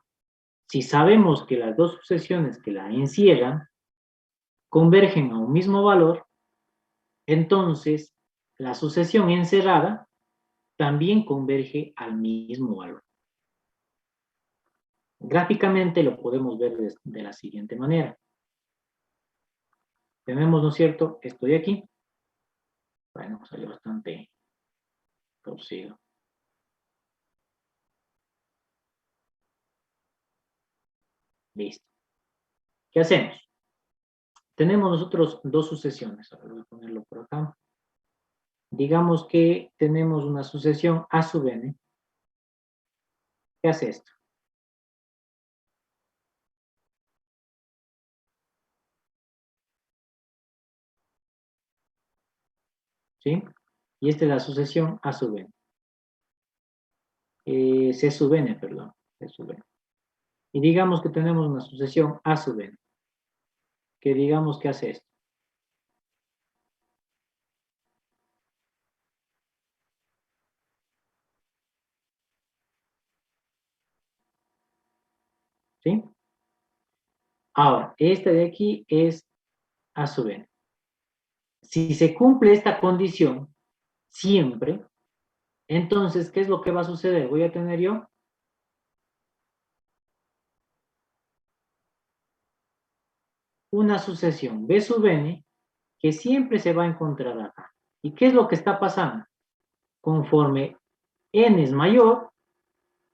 [SPEAKER 1] si sabemos que las dos sucesiones que la encierran convergen a un mismo valor, entonces la sucesión encerrada también converge al mismo valor. Gráficamente lo podemos ver de la siguiente manera. Tenemos, ¿no es cierto?, esto de aquí. Bueno, salió bastante torcido. Listo. ¿Qué hacemos? Tenemos nosotros dos sucesiones. A ver, voy a ponerlo por acá. Digamos que tenemos una sucesión A sub n. ¿Qué hace esto? ¿Sí? Y esta es la sucesión A sub n. C sub n, perdón. C sub n. Y digamos que tenemos una sucesión A sub n. Que digamos que hace esto. ¿Sí? Ahora, esta de aquí es A sub n. Si se cumple esta condición, siempre, entonces, ¿qué es lo que va a suceder? Voy a tener yo una sucesión B sub n que siempre se va a encontrar acá. ¿Y qué es lo que está pasando? Conforme n es mayor,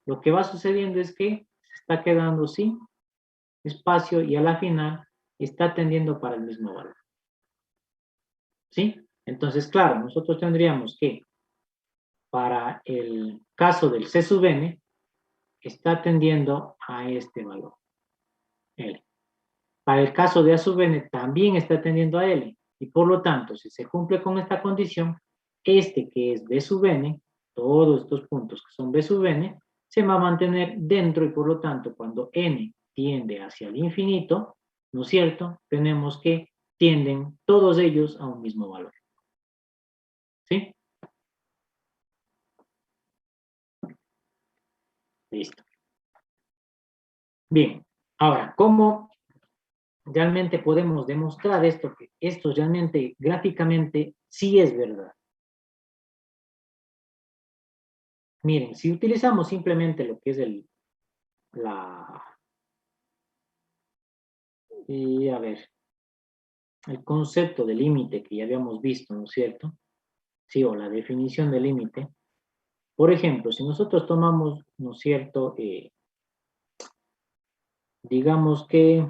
[SPEAKER 1] lo que va sucediendo es que se está quedando sin espacio y a la final está tendiendo para el mismo valor. ¿Sí? Entonces, claro, nosotros tendríamos que, para el caso del C sub n, está tendiendo a este valor, L. Para el caso de A sub n también está tendiendo a L. Y por lo tanto, si se cumple con esta condición, este que es B sub n, todos estos puntos que son B sub n, se va a mantener dentro y por lo tanto, cuando n tiende hacia el infinito, ¿no es cierto?, tenemos que tienden todos ellos a un mismo valor. ¿Sí? Listo. Bien, ahora, ¿cómo realmente podemos demostrar esto? Que esto realmente, gráficamente, sí es verdad. Miren, si utilizamos simplemente lo que es a ver, el concepto de límite que ya habíamos visto, ¿no es cierto? Sí, o la definición de límite. Por ejemplo, si nosotros tomamos, ¿no es cierto?, digamos que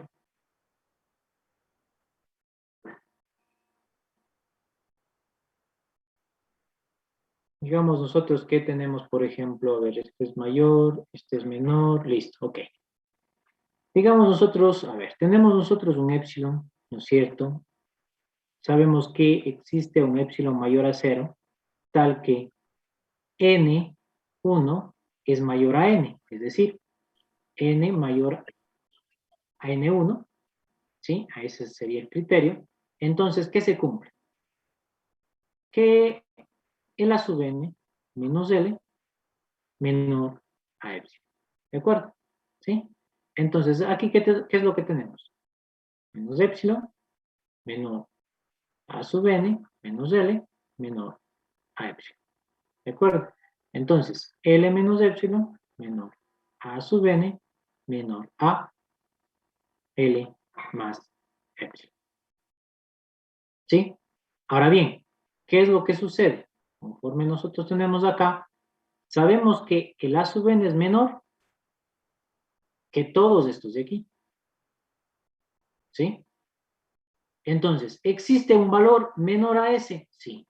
[SPEAKER 1] digamos nosotros que tenemos, por ejemplo, a ver, este es mayor, este es menor, listo, ok. Digamos nosotros, a ver, tenemos nosotros un épsilon, ¿no es cierto? Sabemos que existe un épsilon mayor a 0, tal que N1 es mayor a N, es decir, N mayor a N1 ¿sí? Ese sería el criterio. Entonces, ¿qué se cumple? Que el A sub n menos L menor a epsilon. ¿De acuerdo? ¿Sí? Entonces, aquí, ¿qué es lo que tenemos? Menos epsilon menor a sub n menos L menor a epsilon. ¿De acuerdo? Entonces, L menos epsilon menor a sub n menor a L más epsilon. ¿Sí? Ahora bien, ¿qué es lo que sucede? Conforme nosotros tenemos acá, sabemos que el A sub n es menor que todos estos de aquí. ¿Sí? Entonces, ¿existe un valor menor a ese? Sí.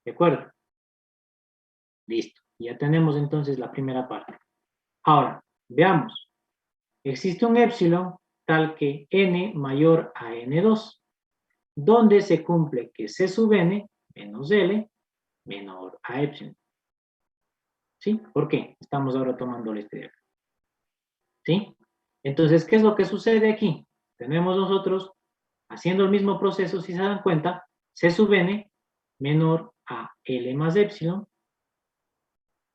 [SPEAKER 1] ¿De acuerdo? Listo. Ya tenemos entonces la primera parte. Ahora, veamos. Existe un épsilon tal que n mayor a n2, donde se cumple que c sub n menos l menor a epsilon. ¿Sí? ¿Por qué? Estamos ahora tomando este de acá. ¿Sí? Entonces, ¿qué es lo que sucede aquí? Tenemos nosotros, haciendo el mismo proceso, si se dan cuenta, c sub n menor a L más epsilon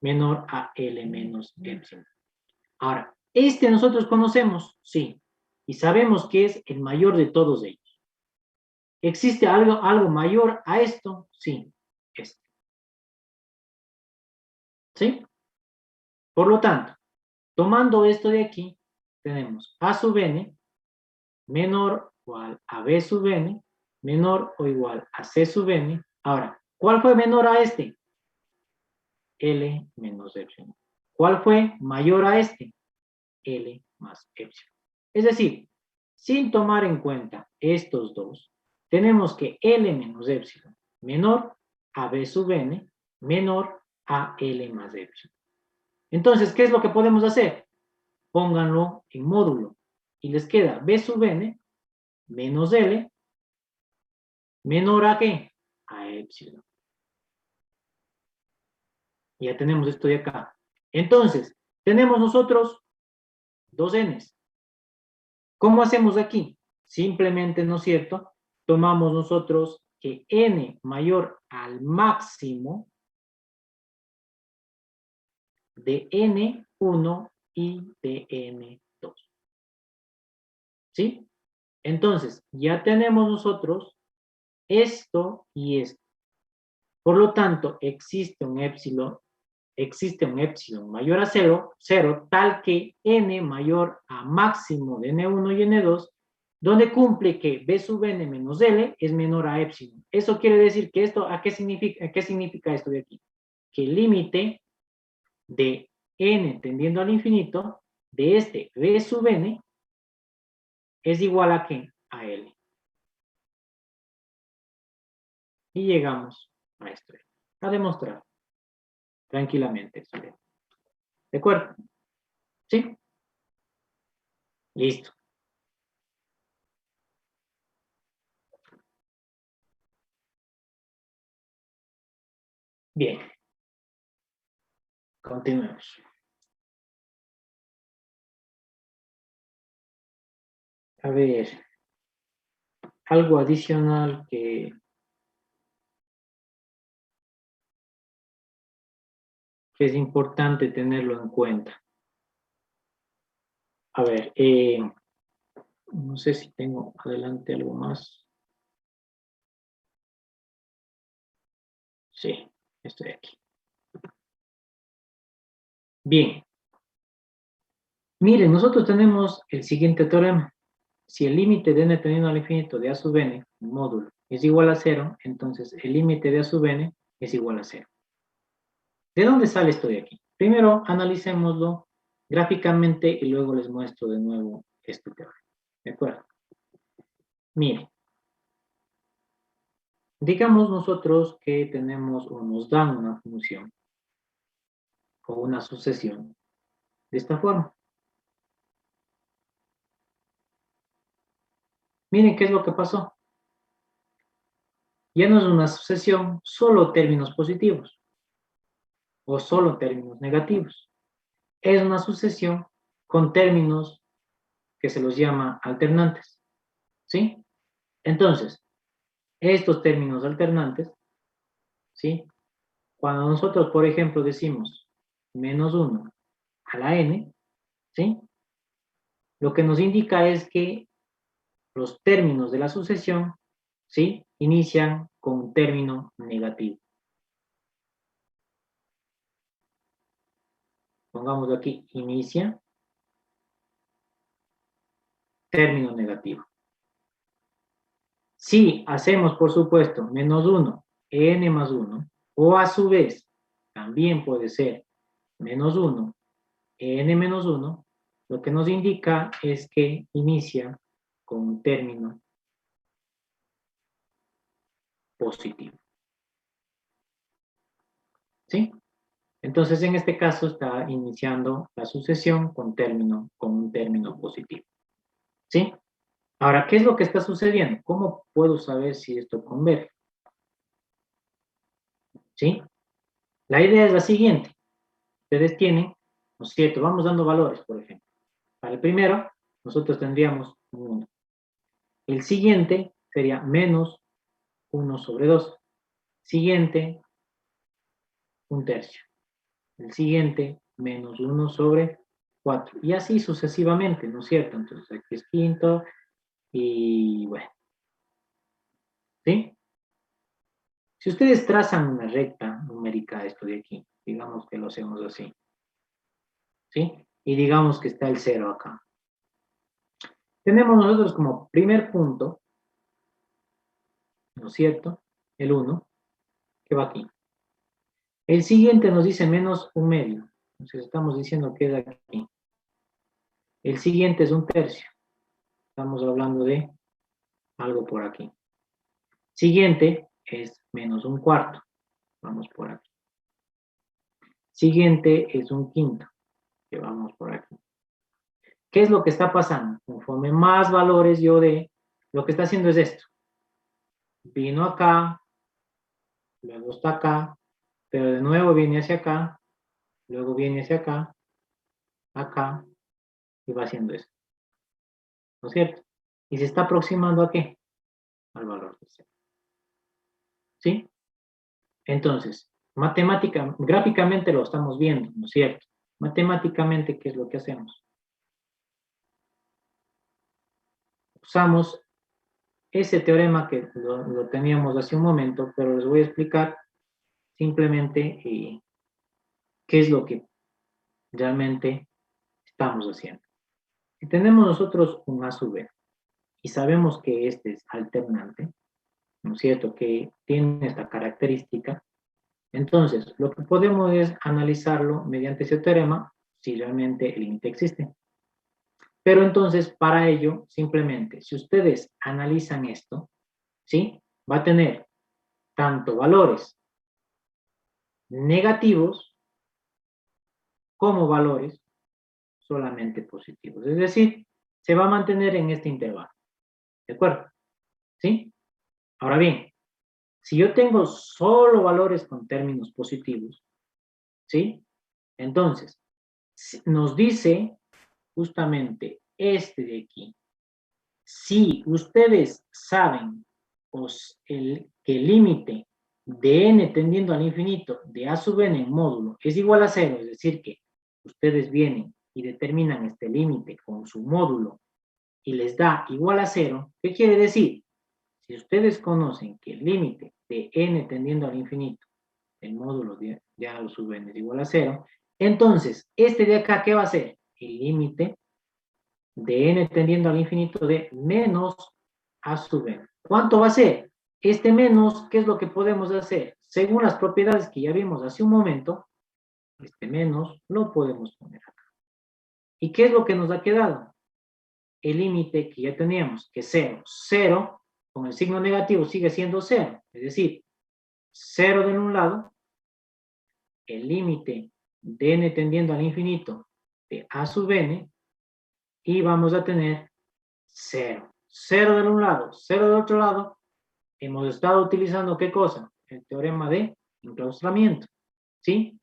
[SPEAKER 1] menor a L menos epsilon. Ahora, este nosotros conocemos, sí, y sabemos que es el mayor de todos ellos. ¿Existe algo mayor a esto? Sí, este. ¿Sí? Por lo tanto, tomando esto de aquí, tenemos A sub n menor o igual a B sub n menor o igual a C sub n. Ahora, ¿cuál fue menor a este? L menos epsilon. ¿Cuál fue mayor a este? L más epsilon. Es decir, sin tomar en cuenta estos dos, tenemos que L menos epsilon menor a B sub n menor a L más epsilon. Entonces, ¿qué es lo que podemos hacer? Pónganlo en módulo y les queda B sub n menos L menor a ¿qué? A epsilon. Ya tenemos esto de acá. Entonces, tenemos nosotros dos n's. ¿Cómo hacemos aquí? Simplemente, ¿no es cierto? Tomamos nosotros que n mayor al máximo de n1 y de n2. ¿Sí? Entonces, ya tenemos nosotros esto y esto. Por lo tanto, existe un epsilon mayor a 0, tal que n mayor a máximo de n1 y n2, donde cumple que b sub n menos l es menor a epsilon. Eso quiere decir que esto, ¿qué significa esto de aquí? Que el límite de n tendiendo al infinito de este b sub n es igual a ¿qué? A l. Y llegamos a esto, a demostrar tranquilamente esto. ¿De acuerdo? ¿Sí? Listo. Bien. Continuemos. A ver, algo adicional que es importante tenerlo en cuenta. A ver, no sé si tengo adelante algo más. Sí, estoy aquí. Bien. Miren, nosotros tenemos el siguiente teorema. Si el límite de n tendiendo al infinito de a sub n, módulo, es igual a 0, entonces el límite de a sub n es igual a 0. ¿De dónde sale esto de aquí? Primero analicémoslo gráficamente y luego les muestro de nuevo este teorema. ¿De acuerdo? Miren. Digamos nosotros que tenemos o nos dan una función o una sucesión de esta forma. Miren qué es lo que pasó. Ya no es una sucesión solo términos positivos o solo términos negativos. Es una sucesión con términos que se los llama alternantes, ¿sí? Entonces, estos términos alternantes, ¿sí? Cuando nosotros, por ejemplo, decimos menos 1 a la n, ¿sí? Lo que nos indica es que los términos de la sucesión, ¿sí? Inician con un término negativo. Pongámoslo aquí, inicia, término negativo. Si hacemos, por supuesto, menos 1, n más 1, o a su vez, también puede ser menos 1, n menos 1, lo que nos indica es que inicia con un término positivo. ¿Sí? Entonces, en este caso está iniciando la sucesión con un término positivo. ¿Sí? Ahora, ¿qué es lo que está sucediendo? ¿Cómo puedo saber si esto converge? ¿Sí? La idea es la siguiente. Ustedes tienen, ¿no es cierto? Vamos dando valores, por ejemplo. Para el primero, nosotros tendríamos 1. El siguiente sería menos 1 sobre 2. Siguiente, 1/3. El siguiente, menos 1 sobre 4. Y así sucesivamente, ¿no es cierto? Entonces aquí es quinto y bueno. ¿Sí? Si ustedes trazan una recta numérica a esto de aquí, digamos que lo hacemos así. ¿Sí? Y digamos que está el 0 acá. Tenemos nosotros como primer punto, ¿no es cierto? El 1, que va aquí. El siguiente nos dice menos 1/2. Entonces estamos diciendo que es aquí. El siguiente es 1/3. Estamos hablando de algo por aquí. Siguiente es menos 1/4. Vamos por aquí. Siguiente es 1/5. Que vamos por aquí. ¿Qué es lo que está pasando? Conforme más valores yo dé, lo que está haciendo es esto. Vino acá, luego está acá, pero de nuevo viene hacia acá, luego viene hacia acá, acá, y va haciendo esto. ¿No es cierto? Y se está aproximando ¿a qué? Al valor de 0. ¿Sí? Entonces, gráficamente lo estamos viendo, ¿no es cierto? Matemáticamente, ¿qué es lo que hacemos? Usamos ese teorema que lo teníamos hace un momento, pero les voy a explicar simplemente qué es lo que realmente estamos haciendo. Si tenemos nosotros un A sub B y sabemos que este es alternante, ¿no es cierto? Que tiene esta característica, entonces lo que podemos es analizarlo mediante ese teorema si realmente el límite existe. Pero entonces, para ello, simplemente, si ustedes analizan esto, ¿sí? Va a tener tanto valores negativos como valores solamente positivos. Es decir, se va a mantener en este intervalo. ¿De acuerdo? ¿Sí? Ahora bien, si yo tengo solo valores con términos positivos, ¿sí? Entonces, nos dice justamente este de aquí. Si ustedes saben que el límite de n tendiendo al infinito de a sub n en módulo es igual a 0, es decir, que ustedes vienen y determinan este límite con su módulo y les da igual a 0, ¿qué quiere decir? Si ustedes conocen que el límite de n tendiendo al infinito, el módulo de a sub n es igual a 0, entonces, este de acá, ¿qué va a ser? El límite de n tendiendo al infinito de menos a sub n. ¿Cuánto va a ser? Este menos, ¿qué es lo que podemos hacer? Según las propiedades que ya vimos hace un momento, este menos lo podemos poner acá. ¿Y qué es lo que nos ha quedado? El límite que ya teníamos, que es 0. 0 con el signo negativo sigue siendo 0. Es decir, 0 de un lado, el límite de n tendiendo al infinito de a sub n, y vamos a tener 0. 0 de un lado, 0 del otro lado. Hemos estado utilizando, ¿qué cosa? El teorema de enclaustramiento, ¿sí?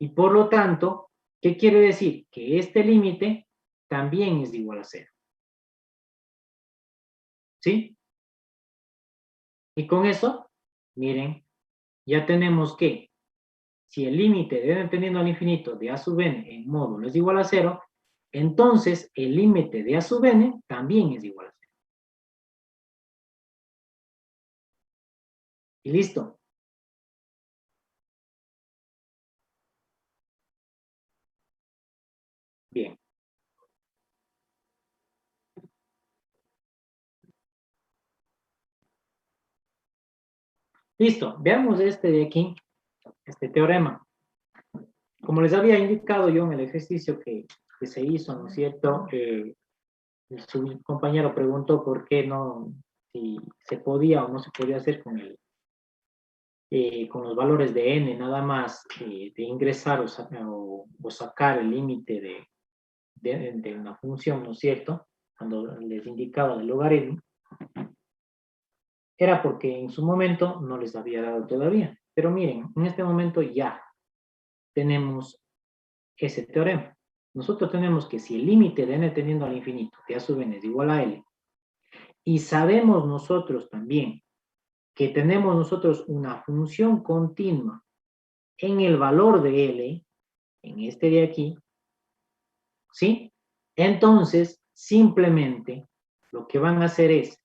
[SPEAKER 1] Y por lo tanto, ¿qué quiere decir? Que este límite también es igual a 0. ¿Sí? Y con eso, miren, ya tenemos que si el límite de n tendiendo al infinito de a sub n en módulo es igual a 0, entonces el límite de a sub n también es igual a 0. Y listo. Bien. Listo. Veamos este de aquí, este teorema. Como les había indicado yo en el ejercicio que se hizo, ¿no es cierto? Su compañero preguntó por qué no, si se podía o no se podía hacer con los valores de n, nada más de ingresar o sacar el límite de una función, ¿no es cierto? Cuando les indicaba el logaritmo, era porque en su momento no les había dado todavía. Pero miren, en este momento ya tenemos ese teorema. Nosotros tenemos que si el límite de n tendiendo al infinito de a sub n es igual a L, y sabemos nosotros también que tenemos nosotros una función continua en el valor de L, en este de aquí, ¿sí? Entonces, simplemente lo que van a hacer es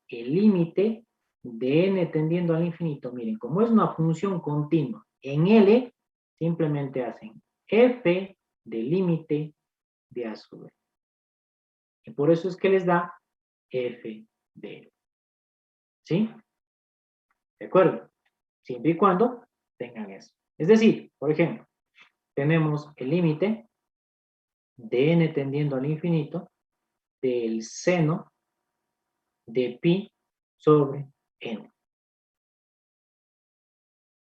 [SPEAKER 1] el límite de n tendiendo al infinito. Miren, como es una función continua en L, simplemente hacen f del límite de a sub n. Y por eso es que les da f de L. ¿Sí? ¿De acuerdo? Siempre y cuando tengan eso. Es decir, por ejemplo, tenemos el límite de n tendiendo al infinito del seno de pi sobre n.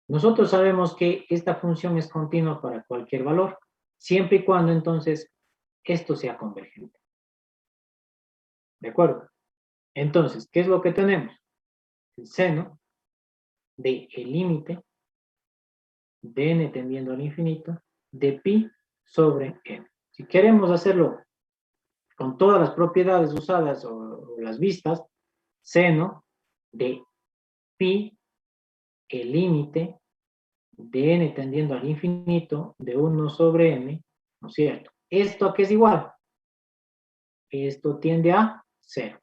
[SPEAKER 1] Nosotros sabemos que esta función es continua para cualquier valor, siempre y cuando entonces esto sea convergente. ¿De acuerdo? Entonces, ¿qué es lo que tenemos? El seno de el límite de n tendiendo al infinito de pi sobre n. Si queremos hacerlo con todas las propiedades usadas o las vistas, seno de pi, el límite de n tendiendo al infinito de 1 sobre n, ¿no es cierto? ¿Esto a qué es igual? Esto tiende a 0.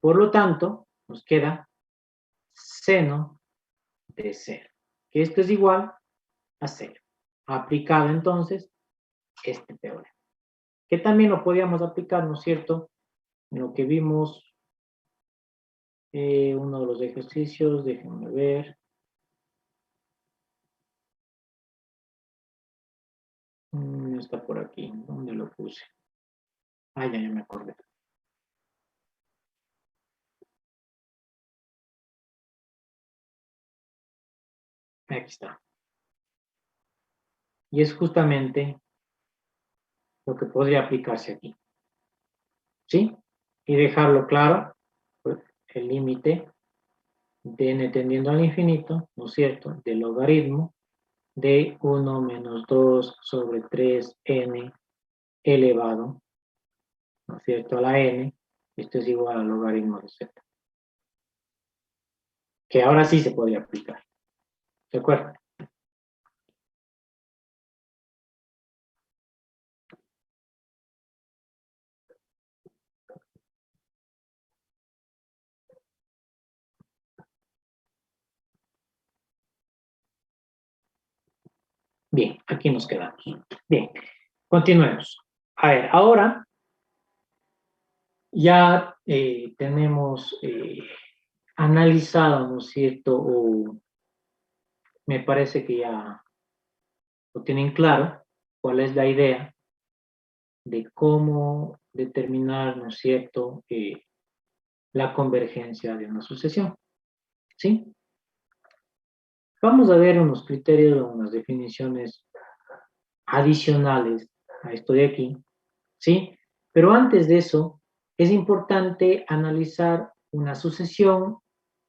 [SPEAKER 1] Por lo tanto, nos queda seno de 0, que esto es igual a 0. Aplicado entonces este teorema, que también lo podíamos aplicar, ¿no es cierto?, en lo que vimos uno de los ejercicios, déjenme ver. Está por aquí, ¿dónde lo puse? Ah, ya me acordé. Aquí está. Y es justamente lo que podría aplicarse aquí. ¿Sí? Y dejarlo claro, pues, el límite de n tendiendo al infinito, ¿no es cierto?, del logaritmo de 1 menos 2 sobre 3n elevado, ¿no es cierto?, a la n. Esto es igual al logaritmo de z. Que ahora sí se podría aplicar. ¿De acuerdo? Bien, aquí nos quedamos. Bien, continuemos. A ver, ahora ya tenemos analizado, ¿no es cierto?, o me parece que ya lo tienen claro, cuál es la idea de cómo determinar, ¿no es cierto?, la convergencia de una sucesión. ¿Sí? Vamos a ver unos criterios o unas definiciones adicionales a esto de aquí. ¿Sí? Pero antes de eso, es importante analizar una sucesión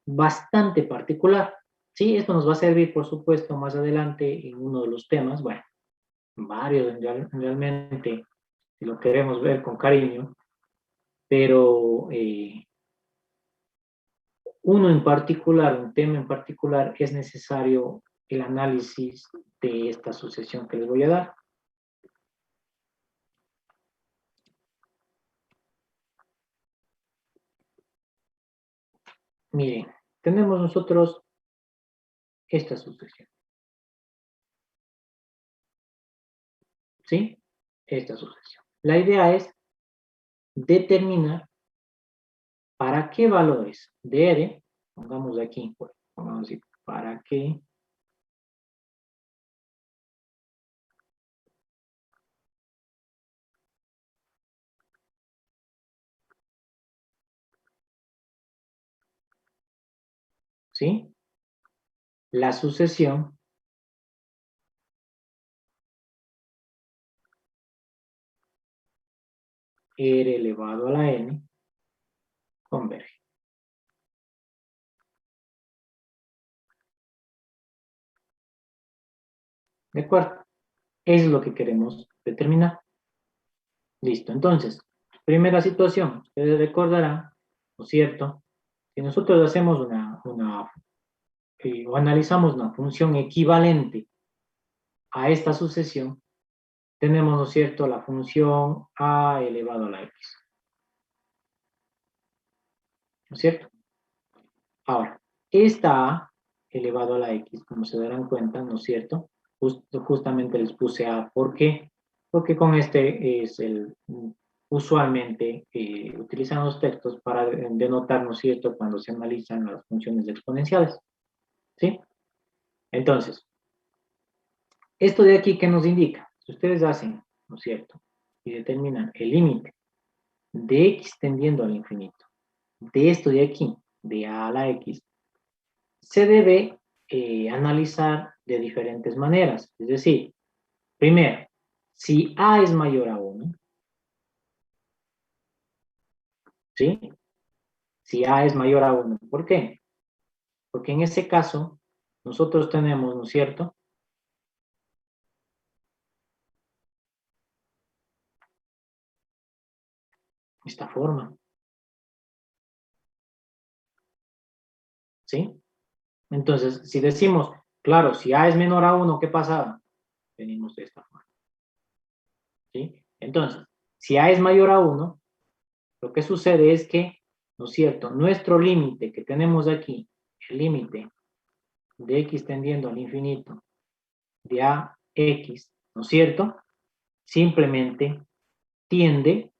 [SPEAKER 1] bastante particular. ¿Sí? Esto nos va a servir, por supuesto, más adelante en uno de los temas, bueno, varios realmente, si lo queremos ver con cariño, pero uno en particular, un tema en particular, es necesario el análisis de esta sucesión que les voy a dar. Miren, tenemos nosotros esta sucesión. ¿Sí? Esta sucesión. La idea es determinar para qué valores de R, pongamos aquí, pues, pongamos así, para qué ¿sí? La sucesión R elevado a la N converge. ¿De acuerdo? Eso es lo que queremos determinar. Listo. Entonces, primera situación. Ustedes recordarán, ¿no es cierto? Si nosotros hacemos o analizamos una función equivalente a esta sucesión, tenemos, ¿no es cierto?, la función a elevado a la x. ¿No es cierto? Ahora, esta a elevado a la x, como se darán cuenta, ¿no es cierto? Justamente les puse a. ¿Por qué? Porque con este es usualmente utilizan los textos para denotar, ¿no es cierto?, cuando se analizan las funciones exponenciales. ¿Sí? Entonces, esto de aquí, ¿qué nos indica? Si ustedes hacen, ¿no es cierto?, y determinan el límite de x tendiendo al infinito, de esto de aquí, de a la x, se debe analizar de diferentes maneras. Es decir, primero, si a es mayor a 1, ¿sí? Si a es mayor a 1, ¿por qué? Porque en ese caso, nosotros tenemos, ¿no es cierto?, esta forma, ¿sí? Entonces, si decimos, claro, si a es menor a 1, ¿qué pasa? Tenemos esta forma, ¿sí? Entonces, si a es mayor a 1, lo que sucede es que, ¿no es cierto?, nuestro límite que tenemos aquí, el límite de x tendiendo al infinito de a x, ¿no es cierto?, simplemente tiende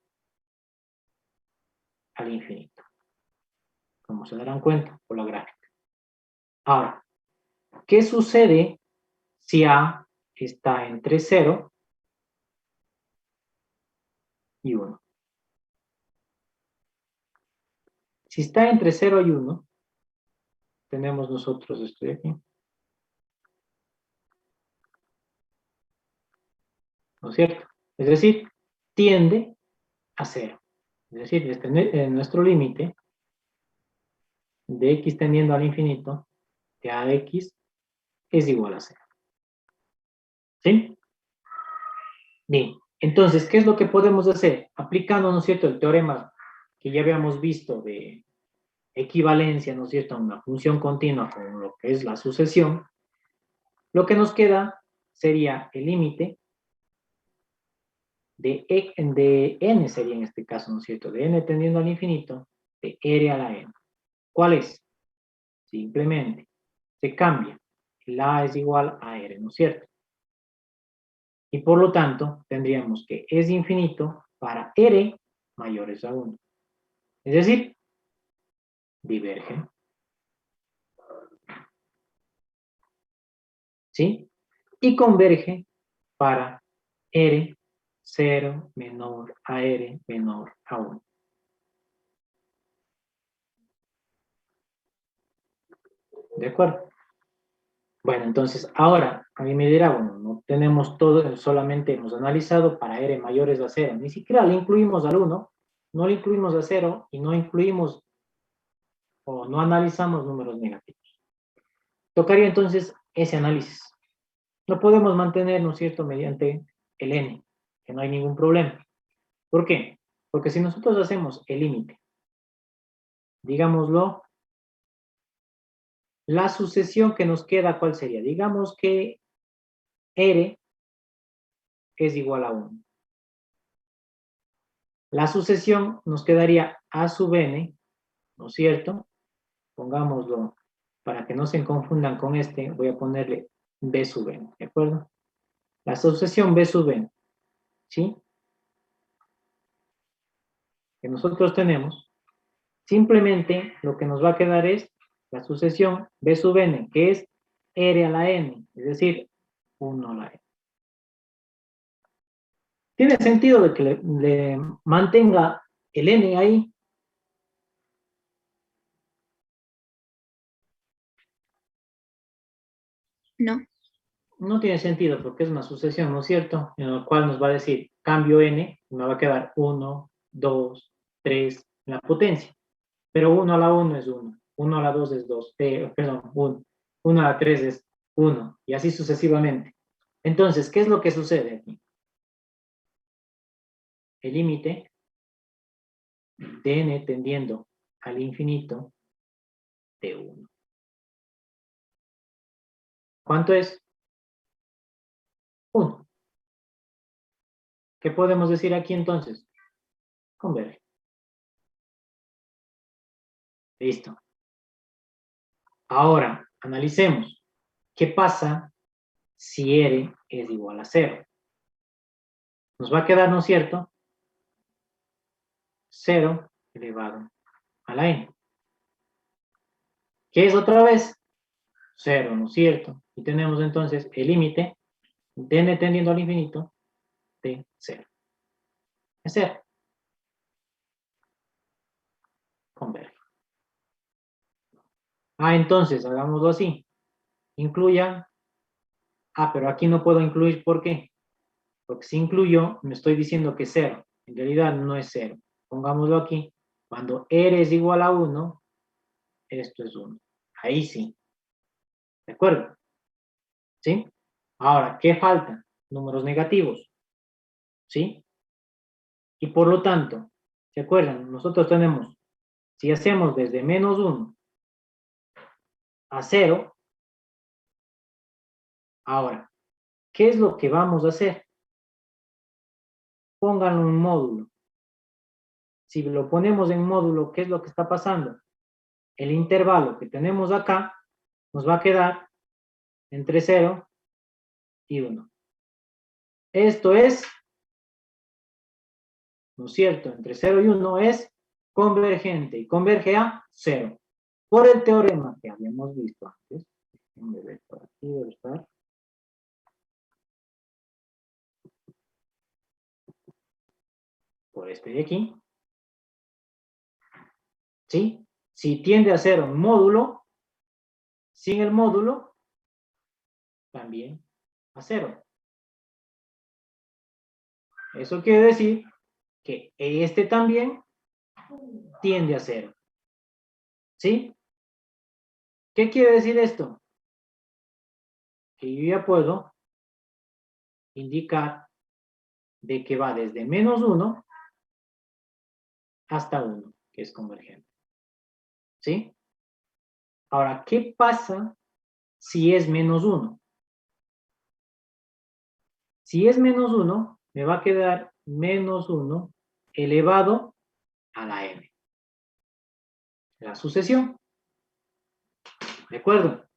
[SPEAKER 1] al infinito, como se darán cuenta por la gráfica. Ahora, ¿qué sucede si a está entre 0 y 1? Si está entre 0 y 1, tenemos nosotros esto de aquí, ¿no es cierto? Es decir, tiende a 0. Es decir, nuestro límite de x tendiendo al infinito de a de x es igual a 0. ¿Sí? Bien, entonces, ¿qué es lo que podemos hacer? Aplicando, ¿no es cierto?, el teorema que ya habíamos visto de equivalencia, ¿no es cierto?, a una función continua con lo que es la sucesión, lo que nos queda sería el límite de n, sería en este caso, ¿no es cierto?, de n tendiendo al infinito, de r a la n. ¿Cuál es? Simplemente se cambia. La a es igual a r, ¿no es cierto? Y por lo tanto, tendríamos que es infinito para r mayores a 1. Es decir, divergen. ¿Sí? Y converge para r 0 menor a r menor a 1. ¿De acuerdo? Bueno, entonces ahora a mí me dirá, bueno, no tenemos todo, solamente hemos analizado para r mayores a 0, ni siquiera le incluimos al 1, no le incluimos a 0 y no incluimos o no analizamos números negativos. Tocaría entonces ese análisis. Lo podemos mantener, ¿no es cierto?, mediante el n, que no hay ningún problema. ¿Por qué? Porque si nosotros hacemos el límite, digámoslo, la sucesión que nos queda, ¿cuál sería? Digamos que R es igual a 1. La sucesión nos quedaría A sub n, ¿no es cierto? Pongámoslo, para que no se confundan con este, voy a ponerle B sub n, ¿de acuerdo? La sucesión B sub n, ¿sí? Que nosotros tenemos, simplemente lo que nos va a quedar es la sucesión B sub n, que es R a la n, es decir, 1 a la n. ¿Tiene sentido de que le mantenga el n ahí?
[SPEAKER 3] No.
[SPEAKER 1] No tiene sentido porque es una sucesión, ¿no es cierto? En la cual nos va a decir cambio n, y me va a quedar 1, 2, 3, en la potencia. Pero 1 a la 1 es 1, 1 a la 2 es 2, perdón, 1, 1 a la 3 es 1, y así sucesivamente. Entonces, ¿qué es lo que sucede aquí? El límite de n tendiendo al infinito de 1. ¿Cuánto es? 1. ¿Qué podemos decir aquí entonces? Converge. Listo. Ahora, analicemos. ¿Qué pasa si R es igual a 0? Nos va a quedar, ¿no es cierto? 0 elevado a la n. ¿Qué es otra vez? 0, ¿no es cierto? Y tenemos entonces el límite de n tendiendo al infinito de 0. Es 0. Converge. Entonces, hagámoslo así. Incluya. Pero aquí no puedo incluir, ¿por qué? Porque si incluyo, me estoy diciendo que es 0. En realidad no es 0. Pongámoslo aquí. Cuando R es igual a 1, esto es 1. Ahí sí. ¿De acuerdo? ¿Sí? Ahora, ¿qué falta? Números negativos. ¿Sí? Y por lo tanto, ¿se acuerdan? Nosotros tenemos, si hacemos desde menos 1 a 0, ahora, ¿qué es lo que vamos a hacer? Pónganlo en módulo. Si lo ponemos en módulo, ¿qué es lo que está pasando? El intervalo que tenemos acá nos va a quedar entre 0 y 1. Esto es, ¿no es cierto? Entre 0 y 1 es convergente y converge a 0. Por el teorema que habíamos visto antes. Déjenme ver por aquí, debe estar. Por este de aquí. ¿Sí? Si tiende a ser un módulo, sin el módulo, también a 0. Eso quiere decir que este también tiende a 0. ¿Sí? ¿Qué quiere decir esto? Que yo ya puedo indicar de que va desde menos 1 hasta 1, que es convergente. ¿Sí? Ahora, ¿qué pasa si es menos 1? Si es menos 1, me va a quedar menos 1 elevado a la n. La sucesión. ¿De acuerdo?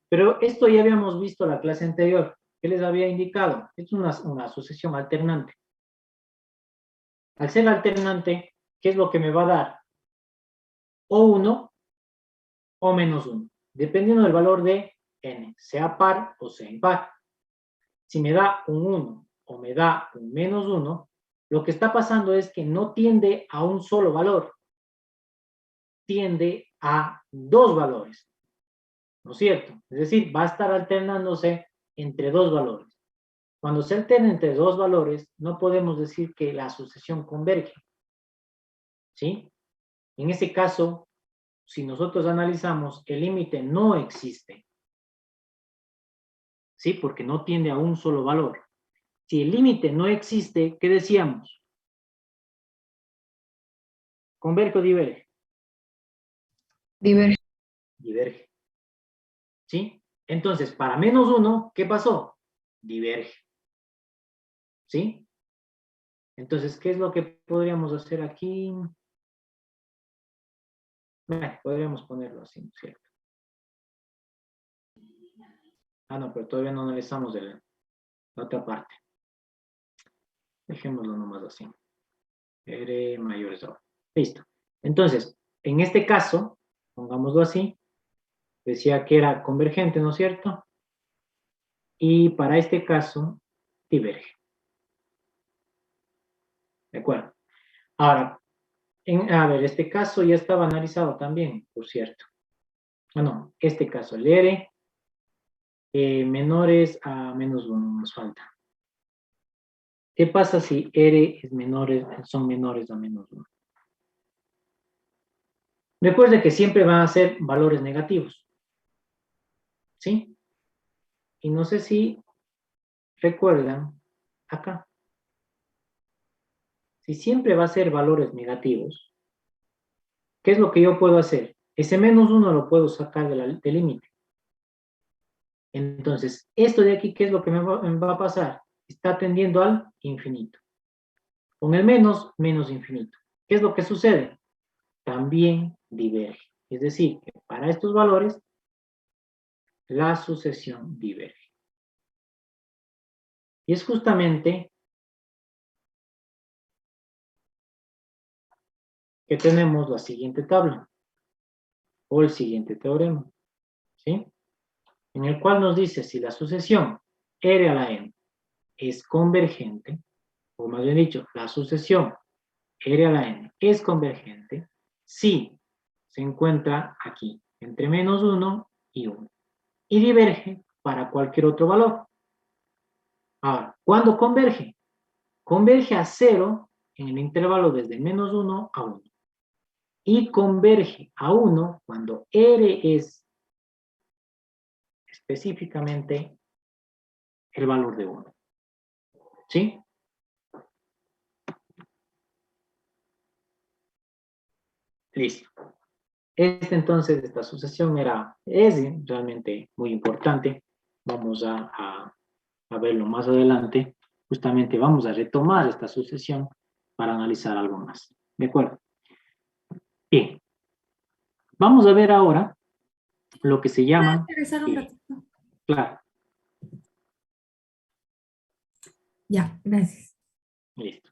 [SPEAKER 1] Pero esto ya habíamos visto la clase anterior. ¿Qué les había indicado? Es una sucesión alternante. Al ser alternante, ¿qué es lo que me va a dar? O 1 o menos 1, dependiendo del valor de n, sea par o sea impar. Si me da un 1 o me da un menos 1, lo que está pasando es que no tiende a un solo valor, tiende a dos valores, ¿no es cierto? Es decir, va a estar alternándose entre dos valores. Cuando se alterna entre dos valores, no podemos decir que la sucesión converge, ¿sí? En ese caso, si nosotros analizamos, el límite no existe, ¿sí? Porque no tiende a un solo valor. Si el límite no existe, ¿qué decíamos? ¿Converge o diverge?
[SPEAKER 3] Diverge.
[SPEAKER 1] Diverge. ¿Sí? Entonces, para -1, ¿qué pasó? Diverge. ¿Sí? Entonces, ¿qué es lo que podríamos hacer aquí? Bueno, podríamos ponerlo así, ¿no es cierto? Ah, no, pero todavía no analizamos la otra parte. Dejémoslo nomás así. R mayor es ahora. Listo. Entonces, en este caso, pongámoslo así, decía que era convergente, ¿no es cierto? Y para este caso, diverge. ¿De acuerdo? Ahora, a ver, este caso ya estaba analizado también, por cierto. Ah, no, este caso, el R menores a -1, nos falta. ¿Qué pasa si R son menores a -1? Recuerde que siempre van a ser valores negativos. ¿Sí? Y no sé si recuerdan acá. Si siempre va a ser valores negativos, ¿qué es lo que yo puedo hacer? Ese -1 lo puedo sacar del límite. Entonces, esto de aquí, ¿qué es lo que me va a pasar? Está tendiendo al infinito. Con el menos, menos infinito. ¿Qué es lo que sucede? También diverge. Es decir, que para estos valores, la sucesión diverge. Y es justamente que tenemos la siguiente tabla o el siguiente teorema, ¿sí? En el cual nos dice si la sucesión R a la n es convergente, o más bien dicho, la sucesión R a la n es convergente si se encuentra aquí, entre -1 y 1, y diverge para cualquier otro valor. Ahora, ¿cuándo converge? Converge a 0 en el intervalo desde -1 a 1. Y converge a 1 cuando R es específicamente el valor de 1. ¿Sí? Listo. Esta sucesión es realmente muy importante. Vamos a verlo más adelante. Justamente vamos a retomar esta sucesión para analizar algo más. ¿De acuerdo? Bien. Vamos a ver ahora lo que se llama...
[SPEAKER 2] Regresar un ratito.
[SPEAKER 1] Claro.
[SPEAKER 2] Ya, gracias.
[SPEAKER 1] Listo.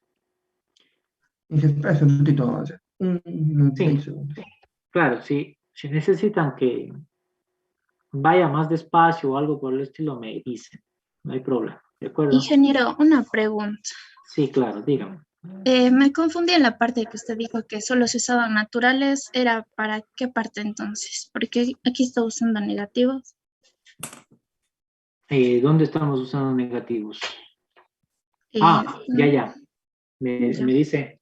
[SPEAKER 5] Y se espera un ratito, unos
[SPEAKER 1] Sí,
[SPEAKER 5] 20 segundos.
[SPEAKER 1] claro, si necesitan que vaya más despacio o algo por el estilo, me dicen. No hay problema. ¿De acuerdo?
[SPEAKER 3] Ingeniero, una pregunta.
[SPEAKER 1] Sí, claro, dígame.
[SPEAKER 3] Me confundí en la parte que usted dijo que solo se usaban naturales. ¿Era para qué parte entonces? Porque aquí está usando negativos.
[SPEAKER 1] ¿Dónde estamos usando negativos?
[SPEAKER 3] Eh,
[SPEAKER 1] Ya. Me
[SPEAKER 3] ya.
[SPEAKER 1] dice,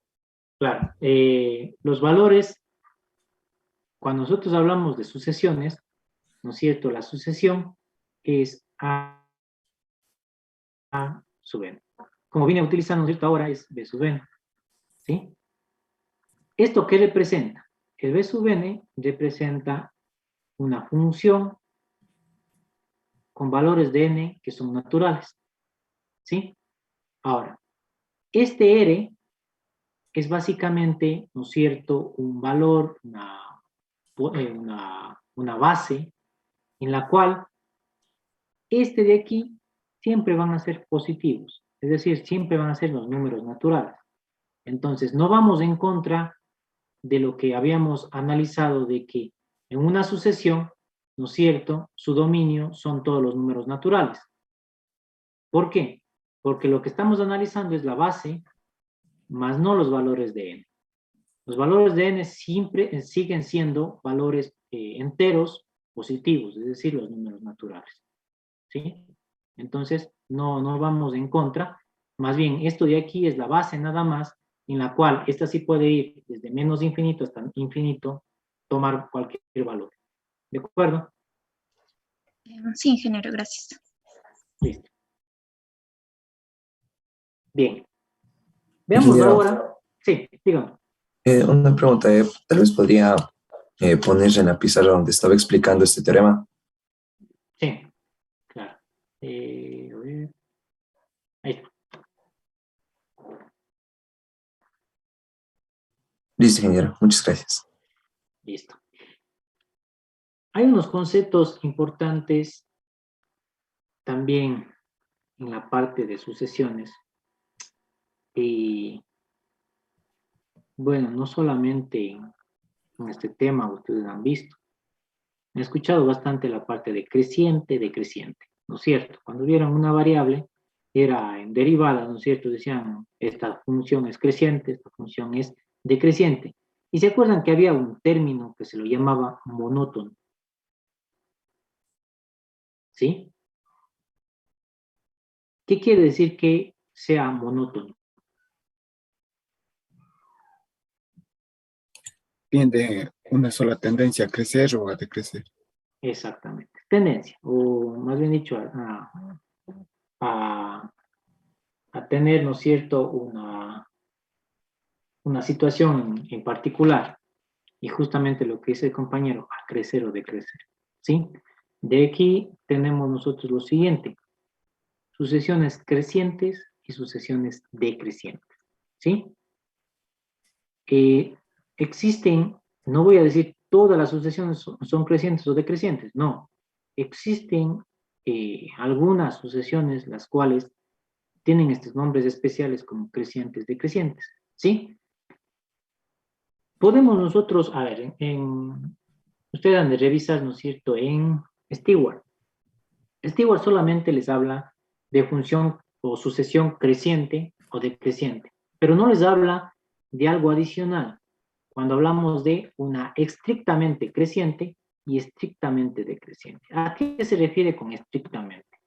[SPEAKER 1] claro, los valores, cuando nosotros hablamos de sucesiones, ¿no es cierto? La sucesión es A sub n. Como viene utilizando, ¿no es cierto? Ahora es B sub n. ¿Sí? ¿Esto qué representa? El B sub n representa una función con valores de n que son naturales. ¿Sí? Ahora, este R es básicamente, ¿no es cierto?, un valor, una base en la cual este de aquí siempre van a ser positivos, es decir, siempre van a ser los números naturales. Entonces, no vamos en contra de lo que habíamos analizado de que en una sucesión, ¿no es cierto?, su dominio son todos los números naturales. ¿Por qué? Porque lo que estamos analizando es la base, más no los valores de n. Los valores de n siempre siguen siendo valores enteros positivos, es decir, los números naturales. ¿Sí? Entonces, no vamos en contra. Más bien, esto de aquí es la base nada más, en la cual esta sí puede ir desde menos infinito hasta infinito, tomar cualquier valor. ¿De acuerdo?
[SPEAKER 3] Sí, ingeniero, gracias.
[SPEAKER 1] Listo. Bien. Veamos
[SPEAKER 5] Ingeniero.
[SPEAKER 1] ahora. Sí, dígame.
[SPEAKER 6] Una pregunta, tal vez podría poner en la pizarra donde estaba explicando este teorema.
[SPEAKER 1] Sí, claro. A ver. Ahí está.
[SPEAKER 6] Listo, ingeniero, muchas gracias.
[SPEAKER 1] Listo. Hay unos conceptos importantes también en la parte de sucesiones. Y bueno, no solamente en este tema ustedes han visto. He escuchado bastante la parte de creciente, decreciente, ¿no es cierto? Cuando vieron una variable, era en derivada, ¿no es cierto? Decían, esta función es creciente, esta función es decreciente. Y se acuerdan que había un término que se lo llamaba monótono, ¿sí? ¿Qué quiere decir que sea monótono?
[SPEAKER 7] Tiende una sola tendencia a crecer o a decrecer.
[SPEAKER 1] Exactamente, tendencia, o más bien dicho, a tener, ¿no es cierto?, una situación en particular, y justamente lo que dice el compañero, a crecer o decrecer, ¿sí? De aquí tenemos nosotros lo siguiente, sucesiones crecientes y sucesiones decrecientes, ¿sí? Existen, no voy a decir todas las sucesiones son crecientes o decrecientes, no. Existen algunas sucesiones las cuales tienen estos nombres especiales como crecientes, decrecientes, ¿sí? Podemos nosotros, a ver, ustedes han de revisar, ¿no es cierto?, en Stewart. Stewart solamente les habla de función o sucesión creciente o decreciente, pero no les habla de algo adicional cuando hablamos de una estrictamente creciente y estrictamente decreciente. ¿A qué se refiere con estrictamente?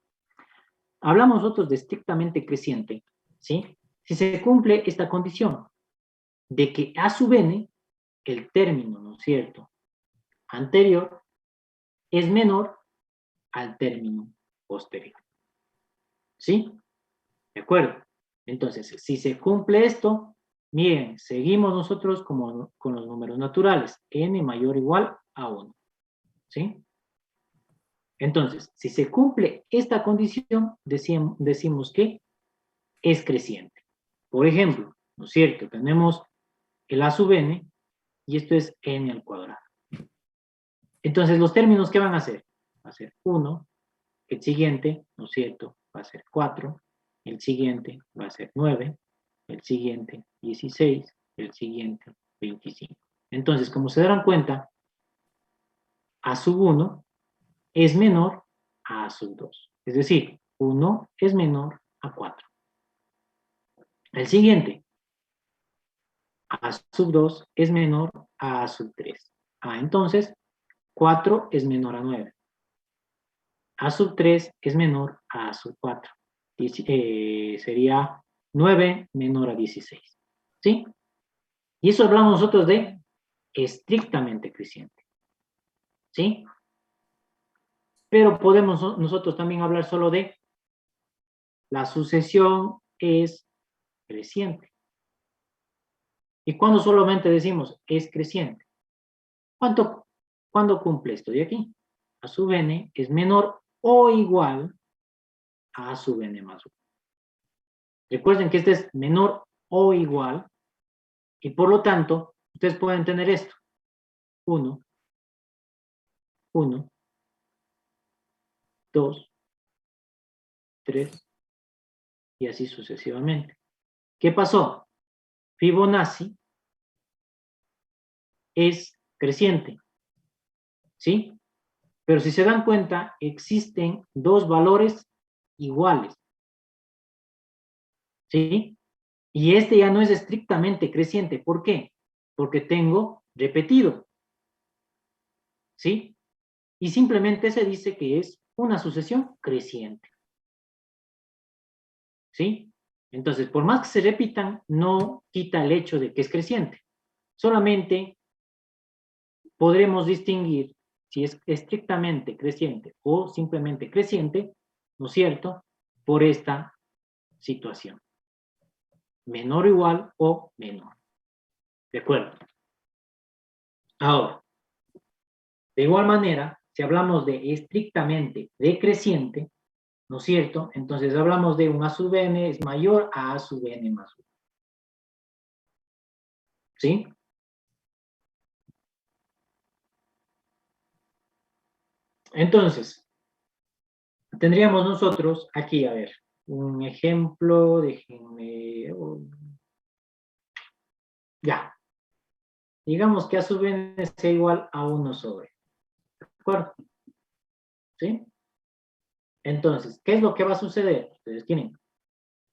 [SPEAKER 1] Hablamos nosotros de estrictamente creciente, ¿sí? Si se cumple esta condición de que a sub n, el término, ¿no es cierto?, anterior es menor al término posterior. ¿Sí? ¿De acuerdo? Entonces, si se cumple esto, miren, seguimos nosotros como con los números naturales, n mayor o igual a 1. ¿Sí? Entonces, si se cumple esta condición, decimos que es creciente. Por ejemplo, ¿no es cierto? Tenemos el a sub n y esto es n al cuadrado. Entonces, los términos, ¿qué van a hacer? Va a ser 1, el siguiente, ¿no es cierto?, va a ser 4, el siguiente va a ser 9, el siguiente 16, el siguiente 25. Entonces, como se darán cuenta, a sub 1 es menor a sub 2. Es decir, 1 es menor a 4. El siguiente, a sub 2 es menor a sub 3. Entonces, 4 es menor a 9. A sub 3 es menor a sub 4. Sería 9 menor a 16. ¿Sí? Y eso hablamos nosotros de estrictamente creciente. ¿Sí? Pero podemos nosotros también hablar solo de la sucesión es creciente. ¿Y cuando solamente decimos es creciente? ¿Cuándo cumple esto de aquí? A sub n es menor o igual a sub n más 1. Recuerden que este es menor o igual y por lo tanto ustedes pueden tener esto. 1, 1, 2, 3 y así sucesivamente. ¿Qué pasó? Fibonacci es creciente, ¿sí? Pero si se dan cuenta, existen dos valores iguales, ¿sí? Y este ya no es estrictamente creciente. ¿Por qué? Porque tengo repetido, ¿sí? Y simplemente se dice que es una sucesión creciente, ¿sí? Entonces, por más que se repitan, no quita el hecho de que es creciente. Solamente podremos distinguir si es estrictamente creciente o simplemente creciente, ¿no es cierto?, por esta situación. Menor o igual o menor. ¿De acuerdo? Ahora, de igual manera, si hablamos de estrictamente decreciente, ¿no es cierto? Entonces hablamos de un A sub n es mayor a sub n más 1. ¿Sí? Entonces, tendríamos nosotros aquí, a ver, un ejemplo, déjenme... Ya. Digamos que A sub n sea igual a 1 sobre. ¿De acuerdo? ¿Sí? Entonces, ¿qué es lo que va a suceder? Ustedes tienen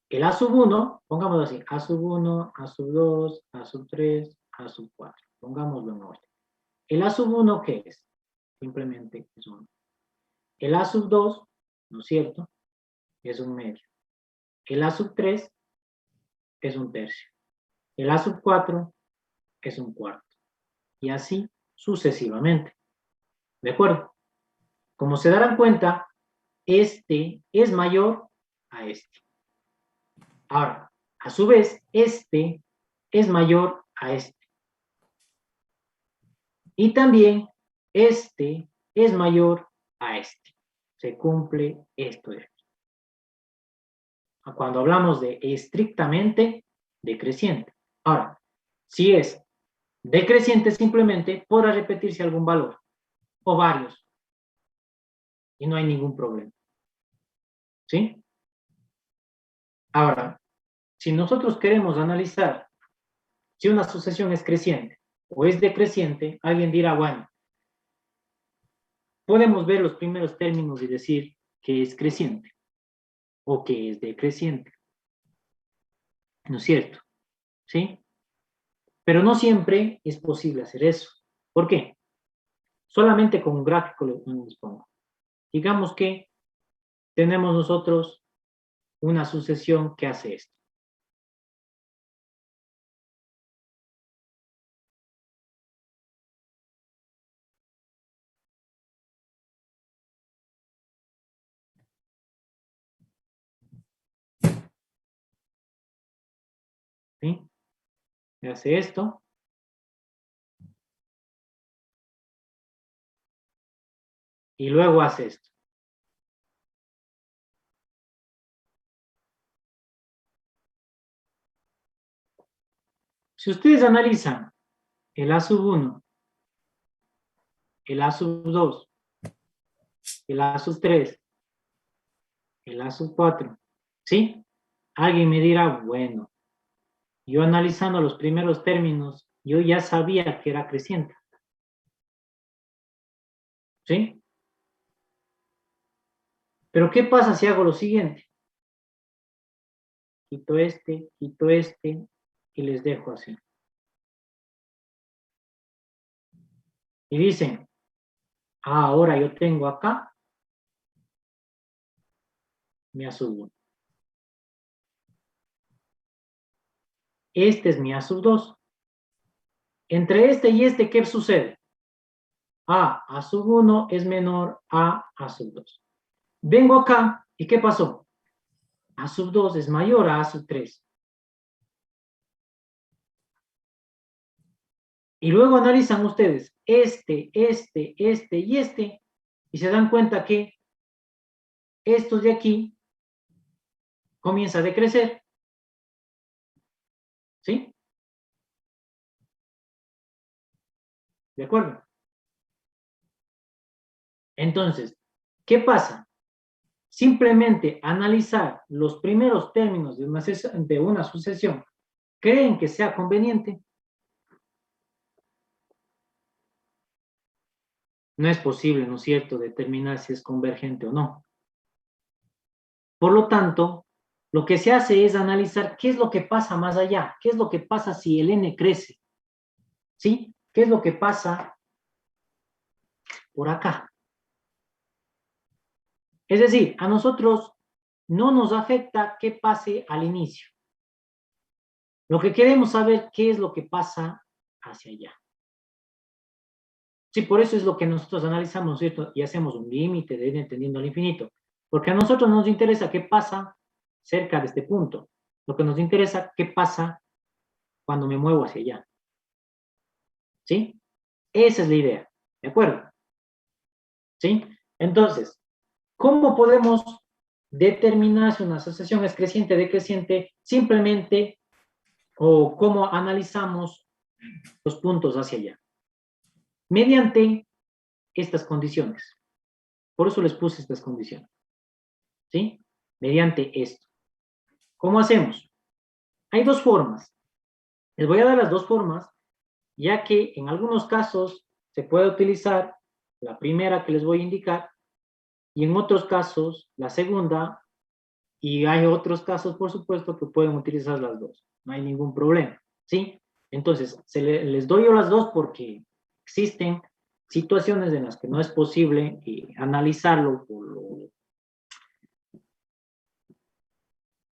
[SPEAKER 1] el A sub 1, pongámoslo así, A sub 1, A sub 2, A sub 3, A sub 4. Pongámoslo en orden. ¿El A sub 1 qué es? Simplemente es 1. El A sub 2, ¿no es cierto? Es un medio. El A sub 3 es un tercio. El A sub 4 es un cuarto. Y así sucesivamente. ¿De acuerdo? Como se darán cuenta, este es mayor a este. Ahora, a su vez, este es mayor a este. Y también este es mayor a este. Se cumple esto de aquí. Cuando hablamos de estrictamente decreciente. Ahora, si es decreciente simplemente podrá repetirse algún valor o varios y no hay ningún problema. ¿Sí? Ahora, si nosotros queremos analizar si una sucesión es creciente o es decreciente, alguien dirá, bueno, podemos ver los primeros términos y decir que es creciente o que es decreciente. ¿No es cierto? ¿Sí? Pero no siempre es posible hacer eso. ¿Por qué? Solamente con un gráfico les pongo. Digamos que tenemos nosotros una sucesión que hace esto. ¿Sí? Que hace esto. Y luego hace esto. Si ustedes analizan el A sub 1, el A sub 2, el A sub 3, el A sub 4, ¿sí? Alguien me dirá, bueno, yo analizando los primeros términos, yo ya sabía que era creciente. ¿Sí? Pero ¿qué pasa si hago lo siguiente? Quito este y les dejo así. Y dicen, ahora yo tengo acá mi A sub 1. Este es mi A sub 2. Entre este y este, ¿qué sucede? A sub 1 es menor a sub 2. Vengo acá, ¿y qué pasó? A sub 2 es mayor a sub 3. Y luego analizan ustedes este y este, y se dan cuenta que estos de aquí comienzan a decrecer. ¿Sí? ¿De acuerdo? Entonces, ¿qué pasa? Simplemente analizar los primeros términos de una sucesión, ¿creen que sea conveniente? No es posible, ¿no es cierto?, determinar si es convergente o no. Por lo tanto, lo que se hace es analizar qué es lo que pasa más allá, qué es lo que pasa si el n crece, ¿sí? ¿Qué es lo que pasa por acá? Es decir, a nosotros no nos afecta qué pase al inicio. Lo que queremos saber qué es lo que pasa hacia allá. Sí, por eso es lo que nosotros analizamos, ¿cierto? Y hacemos un límite de n tendiendo al infinito. Porque a nosotros nos interesa qué pasa cerca de este punto. Lo que nos interesa qué pasa cuando me muevo hacia allá. ¿Sí? Esa es la idea, ¿de acuerdo? ¿Sí? Entonces, ¿cómo podemos determinar si una asociación es creciente o decreciente? Simplemente, o cómo analizamos los puntos hacia allá. Mediante estas condiciones. Por eso les puse estas condiciones. ¿Sí? Mediante esto. ¿Cómo hacemos? Hay dos formas. Les voy a dar las dos formas, ya que en algunos casos se puede utilizar la primera que les voy a indicar, y en otros casos la segunda, y hay otros casos, por supuesto, que pueden utilizar las dos. No hay ningún problema, ¿sí? Entonces, les doy yo las dos porque existen situaciones en las que no es posible analizarlo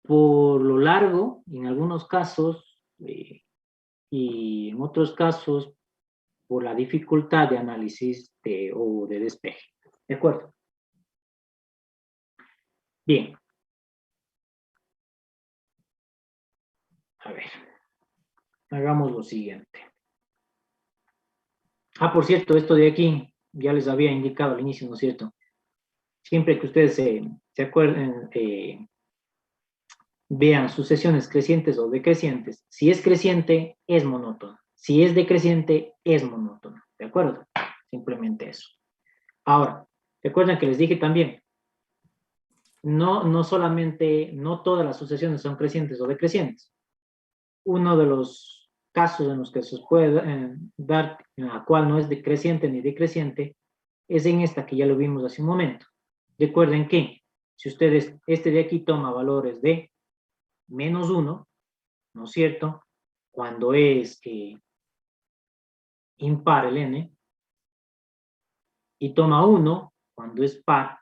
[SPEAKER 1] por lo largo, en algunos casos, y en otros casos, por la dificultad de análisis o de despeje. ¿De acuerdo? Bien. A ver. Hagamos lo siguiente. Por cierto, esto de aquí ya les había indicado al inicio, ¿no es cierto? Siempre que ustedes se acuerden, vean sucesiones crecientes o decrecientes. Si es creciente, es monótono. Si es decreciente, es monótono. ¿De acuerdo? Simplemente eso. Ahora, recuerden que les dije también, no solamente, no todas las sucesiones son crecientes o decrecientes. Uno de los casos en los que se puede dar, en la cual no es decreciente ni decreciente, es en esta que ya lo vimos hace un momento. Recuerden que si ustedes, este de aquí toma valores de -1, ¿no es cierto? Cuando es impar el n, y toma 1 cuando es par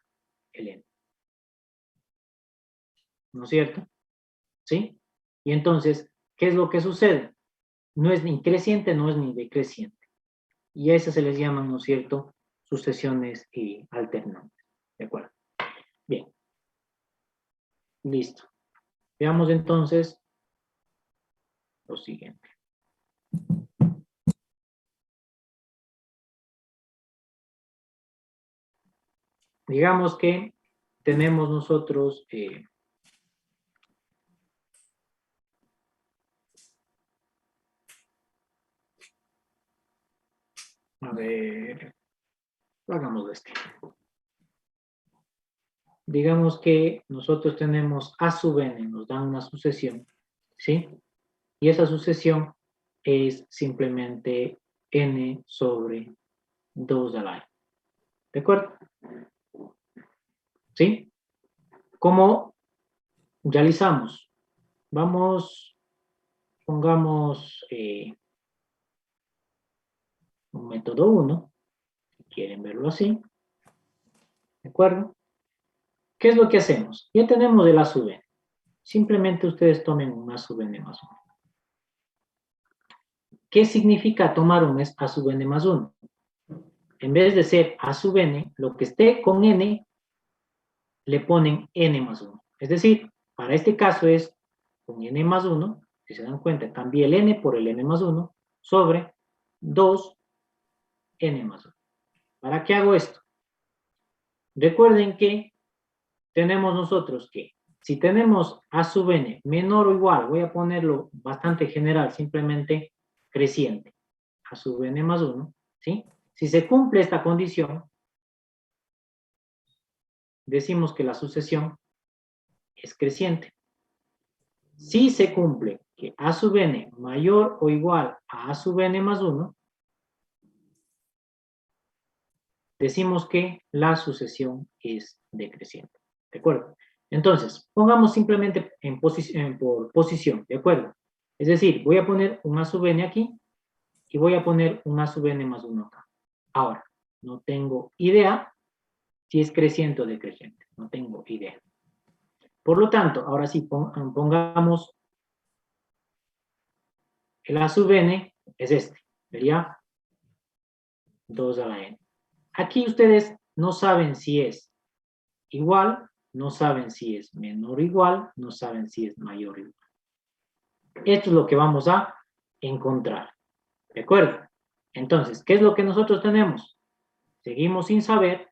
[SPEAKER 1] el n. ¿No es cierto? ¿Sí? Y entonces, ¿qué es lo que sucede? No es ni creciente, no es ni decreciente. Y a esas se les llaman, ¿no es cierto?, sucesiones alternantes. ¿De acuerdo? Bien. Listo. Veamos entonces lo siguiente. Digamos que tenemos nosotros a ver, hagamos este. Digamos que nosotros tenemos A sub n, nos dan una sucesión, ¿sí? Y esa sucesión es simplemente n sobre 2 a la n. ¿De acuerdo? ¿Sí? ¿Cómo realizamos? Vamos, pongamos un método 1, si quieren verlo así. ¿De acuerdo? ¿Qué es lo que hacemos? Ya tenemos el A sub n. Simplemente ustedes tomen un A sub n más 1. ¿Qué significa tomar un A sub n más 1? En vez de ser A sub n, lo que esté con n, le ponen n más 1. Es decir, para este caso es con n más 1, si se dan cuenta, cambié el n por el n más 1 sobre 2 n más 1. ¿Para qué hago esto? Recuerden que tenemos nosotros que si tenemos A sub n menor o igual, voy a ponerlo bastante general, simplemente creciente, A sub n más 1, ¿sí? Si se cumple esta condición, decimos que la sucesión es creciente. Si se cumple que A sub n mayor o igual a A sub n más 1, decimos que la sucesión es decreciente. ¿De acuerdo? Entonces, pongamos simplemente por posición, ¿de acuerdo? Es decir, voy a poner un A sub n aquí y voy a poner un A sub n más 1 acá. Ahora, no tengo idea si es creciente o decreciente. No tengo idea. Por lo tanto, ahora sí, pongamos el A sub n es este. Sería 2 a la n. Aquí ustedes no saben si es igual, no saben si es menor o igual, no saben si es mayor o igual. Esto es lo que vamos a encontrar. ¿De acuerdo? Entonces, ¿qué es lo que nosotros tenemos? Seguimos sin saber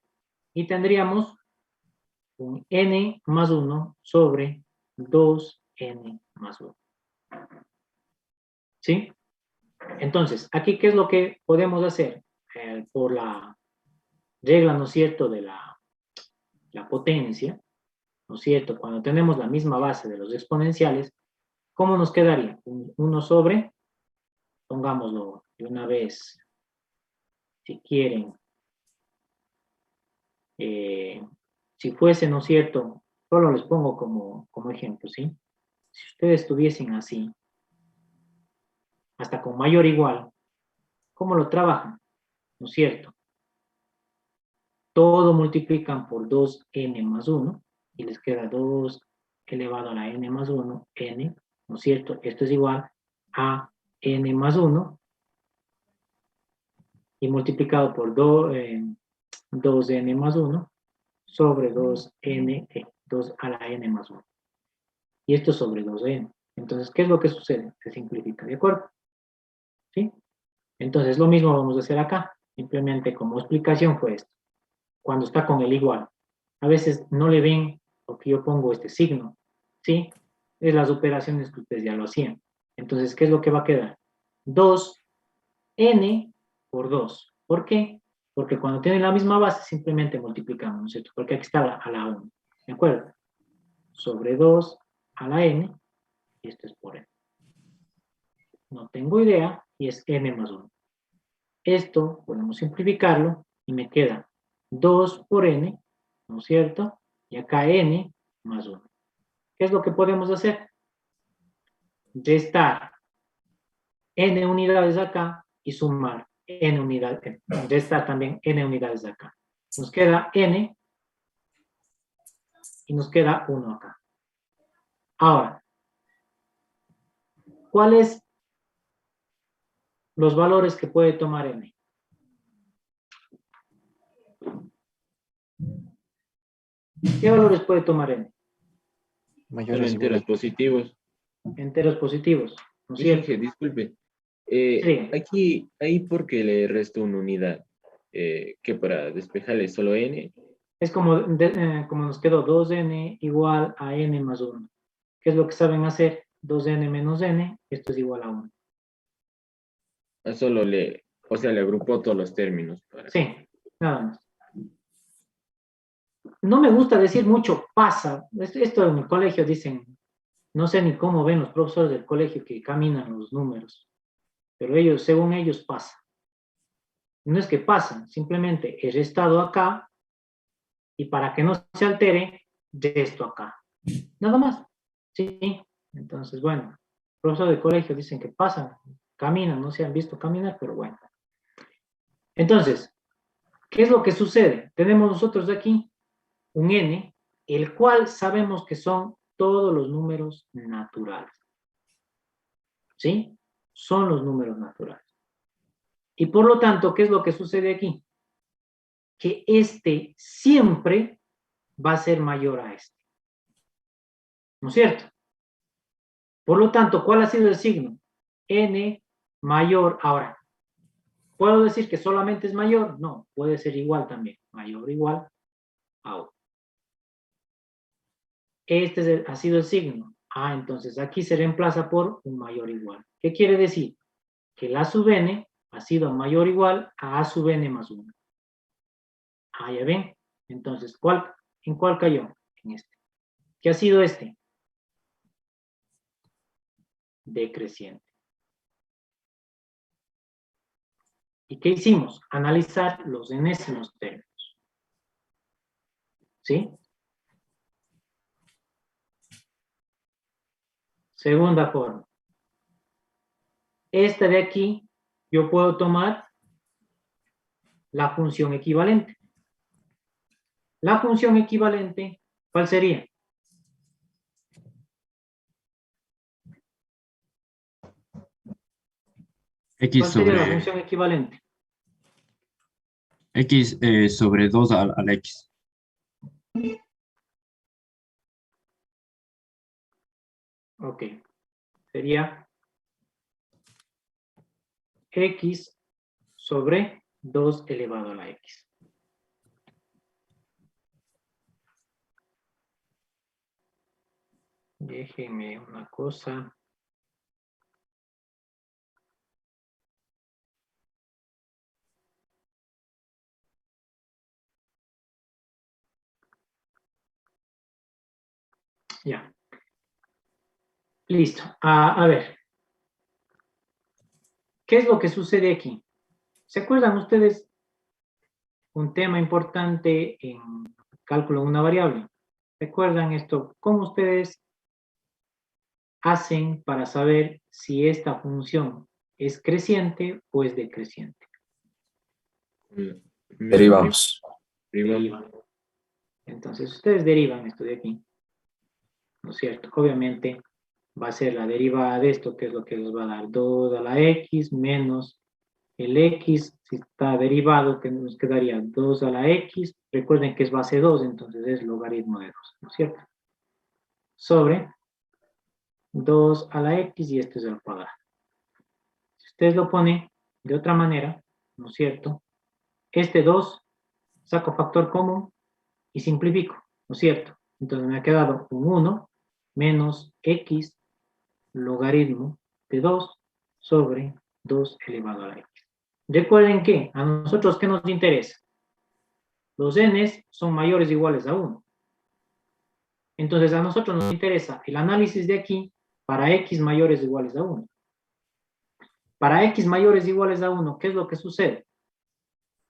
[SPEAKER 1] y tendríamos un n más 1 sobre 2n más 1. ¿Sí? Entonces, aquí, ¿qué es lo que podemos hacer? Por la regla, ¿no es cierto?, de la potencia, ¿no es cierto? Cuando tenemos la misma base de los exponenciales, ¿cómo nos quedaría? 1 sobre, pongámoslo de una vez, si quieren, si fuese, ¿no es cierto? Solo les pongo como ejemplo, ¿sí? Si ustedes estuviesen así, hasta con mayor o igual, ¿cómo lo trabajan? ¿No es cierto? Todo multiplican por 2n más 1 y les queda 2 elevado a la n más 1, n, ¿no es cierto? Esto es igual a n más 1 y multiplicado por 2n más 1 sobre 2n, 2 a la n más 1. Y esto sobre 2n. Entonces, ¿qué es lo que sucede? Se simplifica, ¿de acuerdo? ¿Sí? Entonces, lo mismo vamos a hacer acá. Simplemente como explicación fue esto. Cuando está con el igual. A veces no le ven porque yo pongo este signo, ¿sí? Es las operaciones que ustedes ya lo hacían. Entonces, ¿qué es lo que va a quedar? 2n por 2. ¿Por qué? Porque cuando tienen la misma base, simplemente multiplicamos, ¿no es cierto? Porque aquí está a la 1, ¿de acuerdo? Sobre 2 a la n, y esto es por n. No tengo idea, y es n más 1. Esto podemos simplificarlo, y me queda 2 por n, ¿no es cierto? Y acá n más 1. ¿Qué es lo que podemos hacer? Restar n unidades acá y sumar n unidades, restar también n unidades acá. Nos queda n y nos queda 1 acá. Ahora, ¿cuáles los valores que puede tomar n? ¿Qué valores puede tomar n?
[SPEAKER 4] Solo
[SPEAKER 8] Mayores
[SPEAKER 4] enteros
[SPEAKER 8] iguales.
[SPEAKER 4] positivos.
[SPEAKER 1] Enteros positivos, ¿no es
[SPEAKER 4] Sí,
[SPEAKER 1] cierto?
[SPEAKER 4] jefe, disculpe.
[SPEAKER 1] Sí.
[SPEAKER 4] Aquí, ahí porque le resto una unidad, que para despejarle solo n,
[SPEAKER 1] Es como, como nos quedó 2n igual a n más 1. ¿Qué es lo que saben hacer? 2n menos n, esto es igual a 1.
[SPEAKER 4] solo le, o sea, le agrupó todos los términos.
[SPEAKER 1] Sí, nada más. No me gusta decir mucho pasa. Esto en el colegio dicen, no sé ni cómo ven los profesores del colegio que caminan los números, pero ellos, según ellos, pasa. No es que pasan, simplemente he restado acá y para que no se altere, resto acá. Nada más. Sí. Entonces, bueno, profesores de colegio dicen que pasan, caminan, no se han visto caminar, pero bueno. Entonces, ¿qué es lo que sucede? Tenemos nosotros aquí un n, el cual sabemos que son todos los números naturales. ¿Sí? Son los números naturales. Y por lo tanto, ¿qué es lo que sucede aquí? Que este siempre va a ser mayor a este. ¿No es cierto? Por lo tanto, ¿cuál ha sido el signo? N mayor. Ahora, ¿puedo decir que solamente es mayor? No, puede ser igual también. Mayor o igual a 1. Este ha sido el signo. Ah, entonces aquí se reemplaza por un mayor o igual. ¿Qué quiere decir? Que la sub n ha sido mayor o igual a sub n más 1. Ah, ya ven. Entonces, ¿en cuál cayó? En este. ¿Qué ha sido este? Decreciente. ¿Y qué hicimos? Analizar los enésimos términos. ¿Sí? Segunda forma. Esta de aquí, yo puedo tomar la función equivalente. La función equivalente, ¿cuál sería?
[SPEAKER 8] X
[SPEAKER 1] ¿Cuál sería la
[SPEAKER 8] sobre
[SPEAKER 1] función equivalente?
[SPEAKER 8] X sobre 2 a la X.
[SPEAKER 1] Ok. Sería X sobre 2 elevado a la x. Déjenme una cosa. Ya. Listo. A ver. ¿Qué es lo que sucede aquí? ¿Se acuerdan ustedes un tema importante en cálculo de una variable? ¿Recuerdan esto? ¿Cómo ustedes hacen para saber si esta función es creciente o es decreciente?
[SPEAKER 6] Derivamos.
[SPEAKER 1] Derivan. Entonces, ustedes derivan esto de aquí, ¿no es cierto? Obviamente va a ser la derivada de esto, que es lo que les va a dar 2 a la x menos el x, si está derivado, que nos quedaría 2 a la x. Recuerden que es base 2, entonces es logaritmo de 2, ¿no es cierto? Sobre 2 a la x y esto es el cuadrado. Si ustedes lo ponen de otra manera, ¿no es cierto? Este 2, saco factor común y simplifico, ¿no es cierto? Entonces me ha quedado un 1 menos x logaritmo de 2 sobre 2 elevado a la x. Recuerden que a nosotros, ¿qué nos interesa? Los n's son mayores o iguales a 1. Entonces a nosotros nos interesa el análisis de aquí para x mayores o iguales a 1. Para x mayores o iguales a 1, ¿qué es lo que sucede?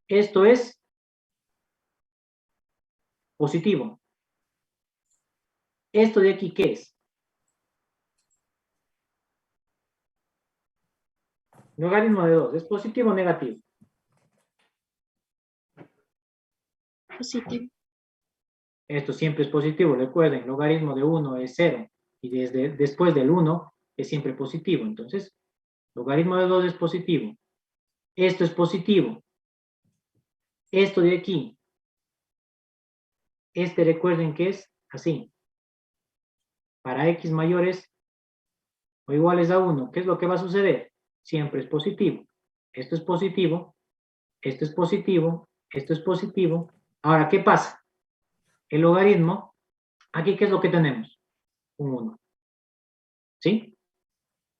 [SPEAKER 1] Esto es positivo. ¿Esto de aquí qué es? Logaritmo de 2, ¿es positivo o negativo?
[SPEAKER 3] Positivo.
[SPEAKER 1] Esto siempre es positivo, recuerden, logaritmo de 1 es 0 y después del 1 es siempre positivo. Entonces, logaritmo de 2 es positivo. Esto es positivo. Esto de aquí, recuerden que es así. Para x mayores o iguales a 1, ¿qué es lo que va a suceder? Siempre es positivo. Esto es positivo, esto es positivo, esto es positivo. Ahora, ¿qué pasa? El logaritmo, aquí, ¿qué es lo que tenemos? Un 1. ¿Sí?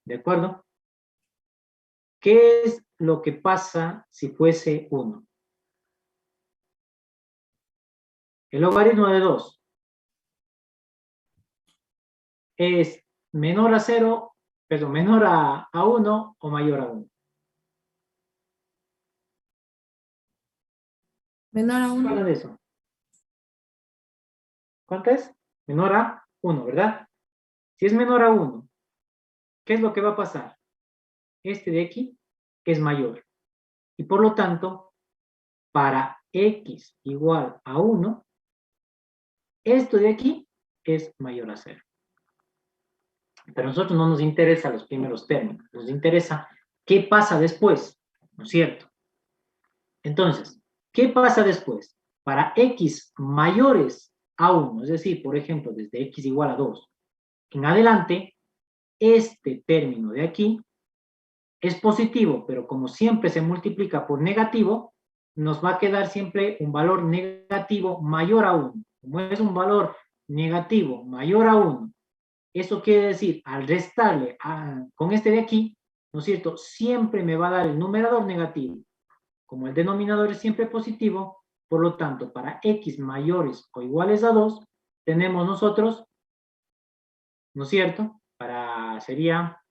[SPEAKER 1] ¿De acuerdo? ¿Qué es lo que pasa si fuese 1? El logaritmo de 2 es menor a 0, perdón, menor a 1 o mayor a 1.
[SPEAKER 2] Menor a
[SPEAKER 1] ¿Se acuerdan
[SPEAKER 2] 1.
[SPEAKER 1] de eso? ¿Cuánto es? Menor a 1, ¿verdad? Si es menor a 1, ¿qué es lo que va a pasar? Este de aquí es mayor. Y por lo tanto, para x igual a 1, esto de aquí es mayor a 0. Pero a nosotros no nos interesan los primeros términos, nos interesa qué pasa después, ¿no es cierto? Entonces, ¿qué pasa después? Para x mayores a 1, es decir, por ejemplo, desde x igual a 2, en adelante, este término de aquí es positivo, pero como siempre se multiplica por negativo, nos va a quedar siempre un valor negativo mayor a 1. Como es un valor negativo mayor a 1, eso quiere decir, al restarle con este de aquí, ¿no es cierto? Siempre me va a dar el numerador negativo. Como el denominador es siempre positivo, por lo tanto, para x mayores o iguales a 2, tenemos nosotros, ¿no es cierto? Sería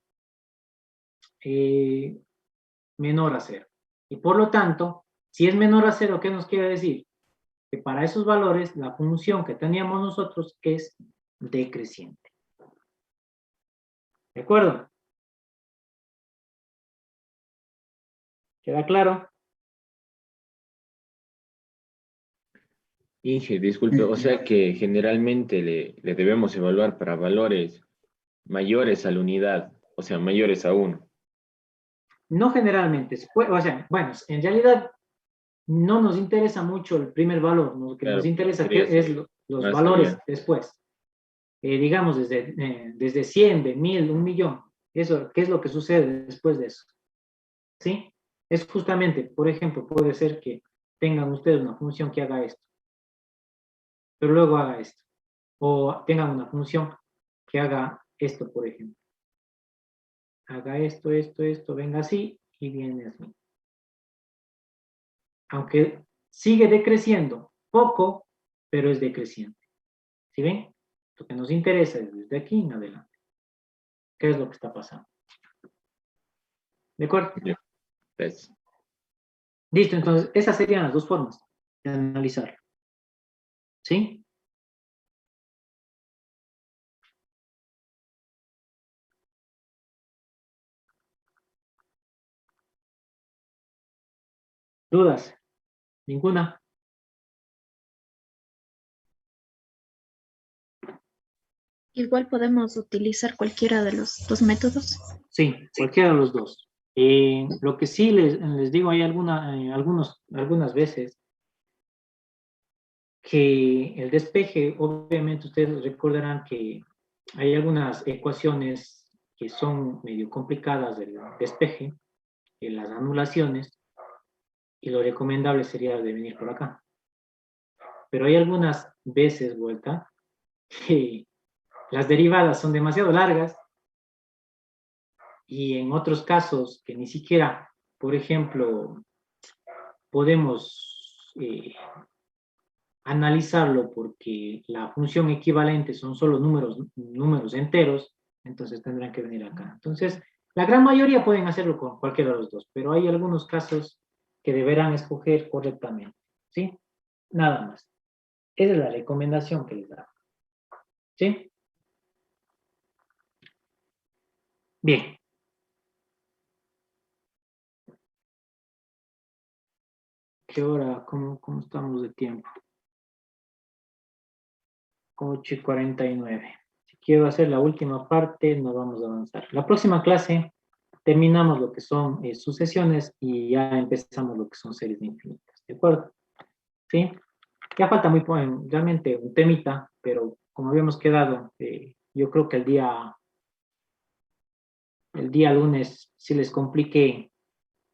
[SPEAKER 1] menor a 0. Y por lo tanto, si es menor a 0, ¿qué nos quiere decir? Que para esos valores, la función que teníamos nosotros es decreciente. ¿De acuerdo? ¿Queda claro?
[SPEAKER 4] Inge, disculpe, o sea que generalmente le debemos evaluar para valores mayores a la unidad, o sea, mayores a 1.
[SPEAKER 1] No generalmente, o sea, bueno, en realidad no nos interesa mucho el primer valor, lo que
[SPEAKER 4] Claro,
[SPEAKER 1] nos interesa
[SPEAKER 4] quería
[SPEAKER 1] es
[SPEAKER 4] saber
[SPEAKER 1] los
[SPEAKER 4] más
[SPEAKER 1] valores
[SPEAKER 4] allá.
[SPEAKER 1] después. Digamos, desde 100, de 1000, 1 millón. Eso, ¿qué es lo que sucede después de eso? ¿Sí? Es justamente, por ejemplo, puede ser que tengan ustedes una función que haga esto, pero luego haga esto. O tengan una función que haga esto, por ejemplo. Haga esto, esto, venga así y viene así. Aunque sigue decreciendo poco, pero es decreciente. ¿Sí ven? Lo que nos interesa es desde aquí en adelante. ¿Qué es lo que está pasando? ¿De acuerdo?
[SPEAKER 4] Pues,
[SPEAKER 1] Listo, entonces esas serían las dos formas de analizarlo. ¿Sí? ¿Dudas? ¿Ninguna?
[SPEAKER 3] Igual podemos utilizar cualquiera de los dos métodos.
[SPEAKER 1] Sí, cualquiera de los dos. Lo que sí les digo, hay algunas veces que el despeje, obviamente ustedes recordarán que hay algunas ecuaciones que son medio complicadas del despeje, las anulaciones, y lo recomendable sería de venir por acá. Pero hay algunas veces, vuelta, que las derivadas son demasiado largas y en otros casos que ni siquiera, por ejemplo, podemos analizarlo porque la función equivalente son solo números enteros, entonces tendrán que venir acá. Entonces, la gran mayoría pueden hacerlo con cualquiera de los dos, pero hay algunos casos que deberán escoger correctamente, ¿sí? Nada más. Esa es la recomendación que les da. ¿Sí? Bien. ¿Qué hora? ¿Cómo estamos de tiempo? 8:49. Si quiero hacer la última parte, no vamos a avanzar. La próxima clase terminamos lo que son sucesiones y ya empezamos lo que son series infinitas. ¿De acuerdo? ¿Sí? Ya falta realmente un temita, pero como habíamos quedado, yo creo que el día lunes sí les compliqué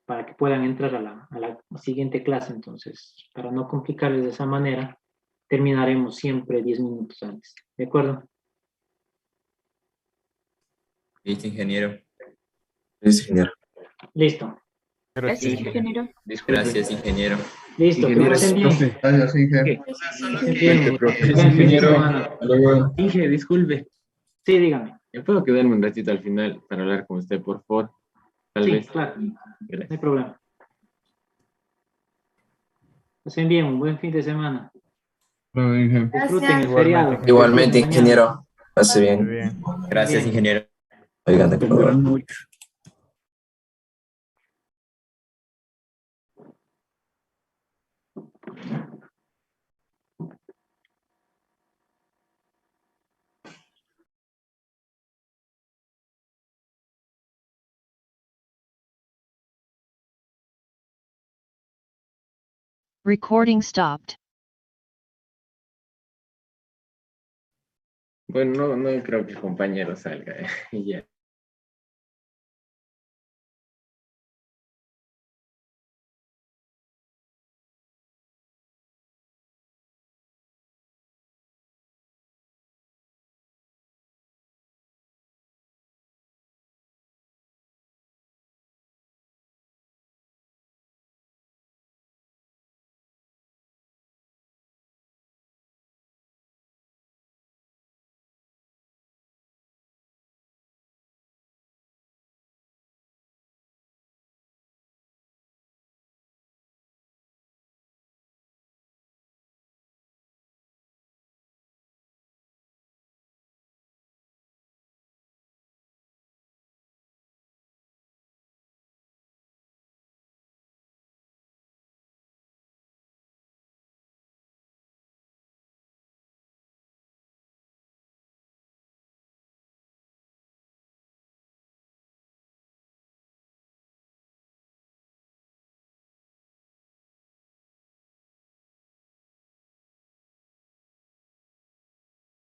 [SPEAKER 1] para que puedan entrar a la siguiente clase. Entonces, para no complicarles de esa manera, terminaremos siempre 10 minutos antes. ¿De acuerdo?
[SPEAKER 6] Listo, ingeniero. Listo, ingeniero.
[SPEAKER 1] Listo.
[SPEAKER 3] Gracias, ingeniero.
[SPEAKER 4] disculpe.
[SPEAKER 6] Gracias, ingeniero.
[SPEAKER 1] Listo, que
[SPEAKER 4] Ingeniero,
[SPEAKER 1] pasen bien.
[SPEAKER 7] Profe,
[SPEAKER 5] Gracias, Inge.
[SPEAKER 1] Bien.
[SPEAKER 7] profe.
[SPEAKER 1] Buen fin de
[SPEAKER 4] Ingeniero.
[SPEAKER 1] semana.
[SPEAKER 5] Hasta luego.
[SPEAKER 4] Inge, disculpe.
[SPEAKER 1] Sí, dígame.
[SPEAKER 4] ¿Me puedo quedarme un ratito al final para hablar con usted, por favor? Tal
[SPEAKER 1] Sí,
[SPEAKER 4] vez.
[SPEAKER 1] claro. No
[SPEAKER 4] Gracias.
[SPEAKER 1] hay problema. Pasen bien, un buen fin de semana.
[SPEAKER 5] Hasta Inge.
[SPEAKER 1] Disfruten el
[SPEAKER 9] Igualmente,
[SPEAKER 1] feriado.
[SPEAKER 9] ingeniero.
[SPEAKER 6] Igualmente,
[SPEAKER 1] Mañana.
[SPEAKER 6] ingeniero. Pase
[SPEAKER 9] Muy
[SPEAKER 6] bien.
[SPEAKER 9] bien.
[SPEAKER 6] Gracias,
[SPEAKER 1] Bien.
[SPEAKER 6] ingeniero. Oigan, de
[SPEAKER 7] Buenas
[SPEAKER 6] favor.
[SPEAKER 7] noches.
[SPEAKER 10] Recording stopped.
[SPEAKER 4] Bueno, no creo que el compañero salga. Ya.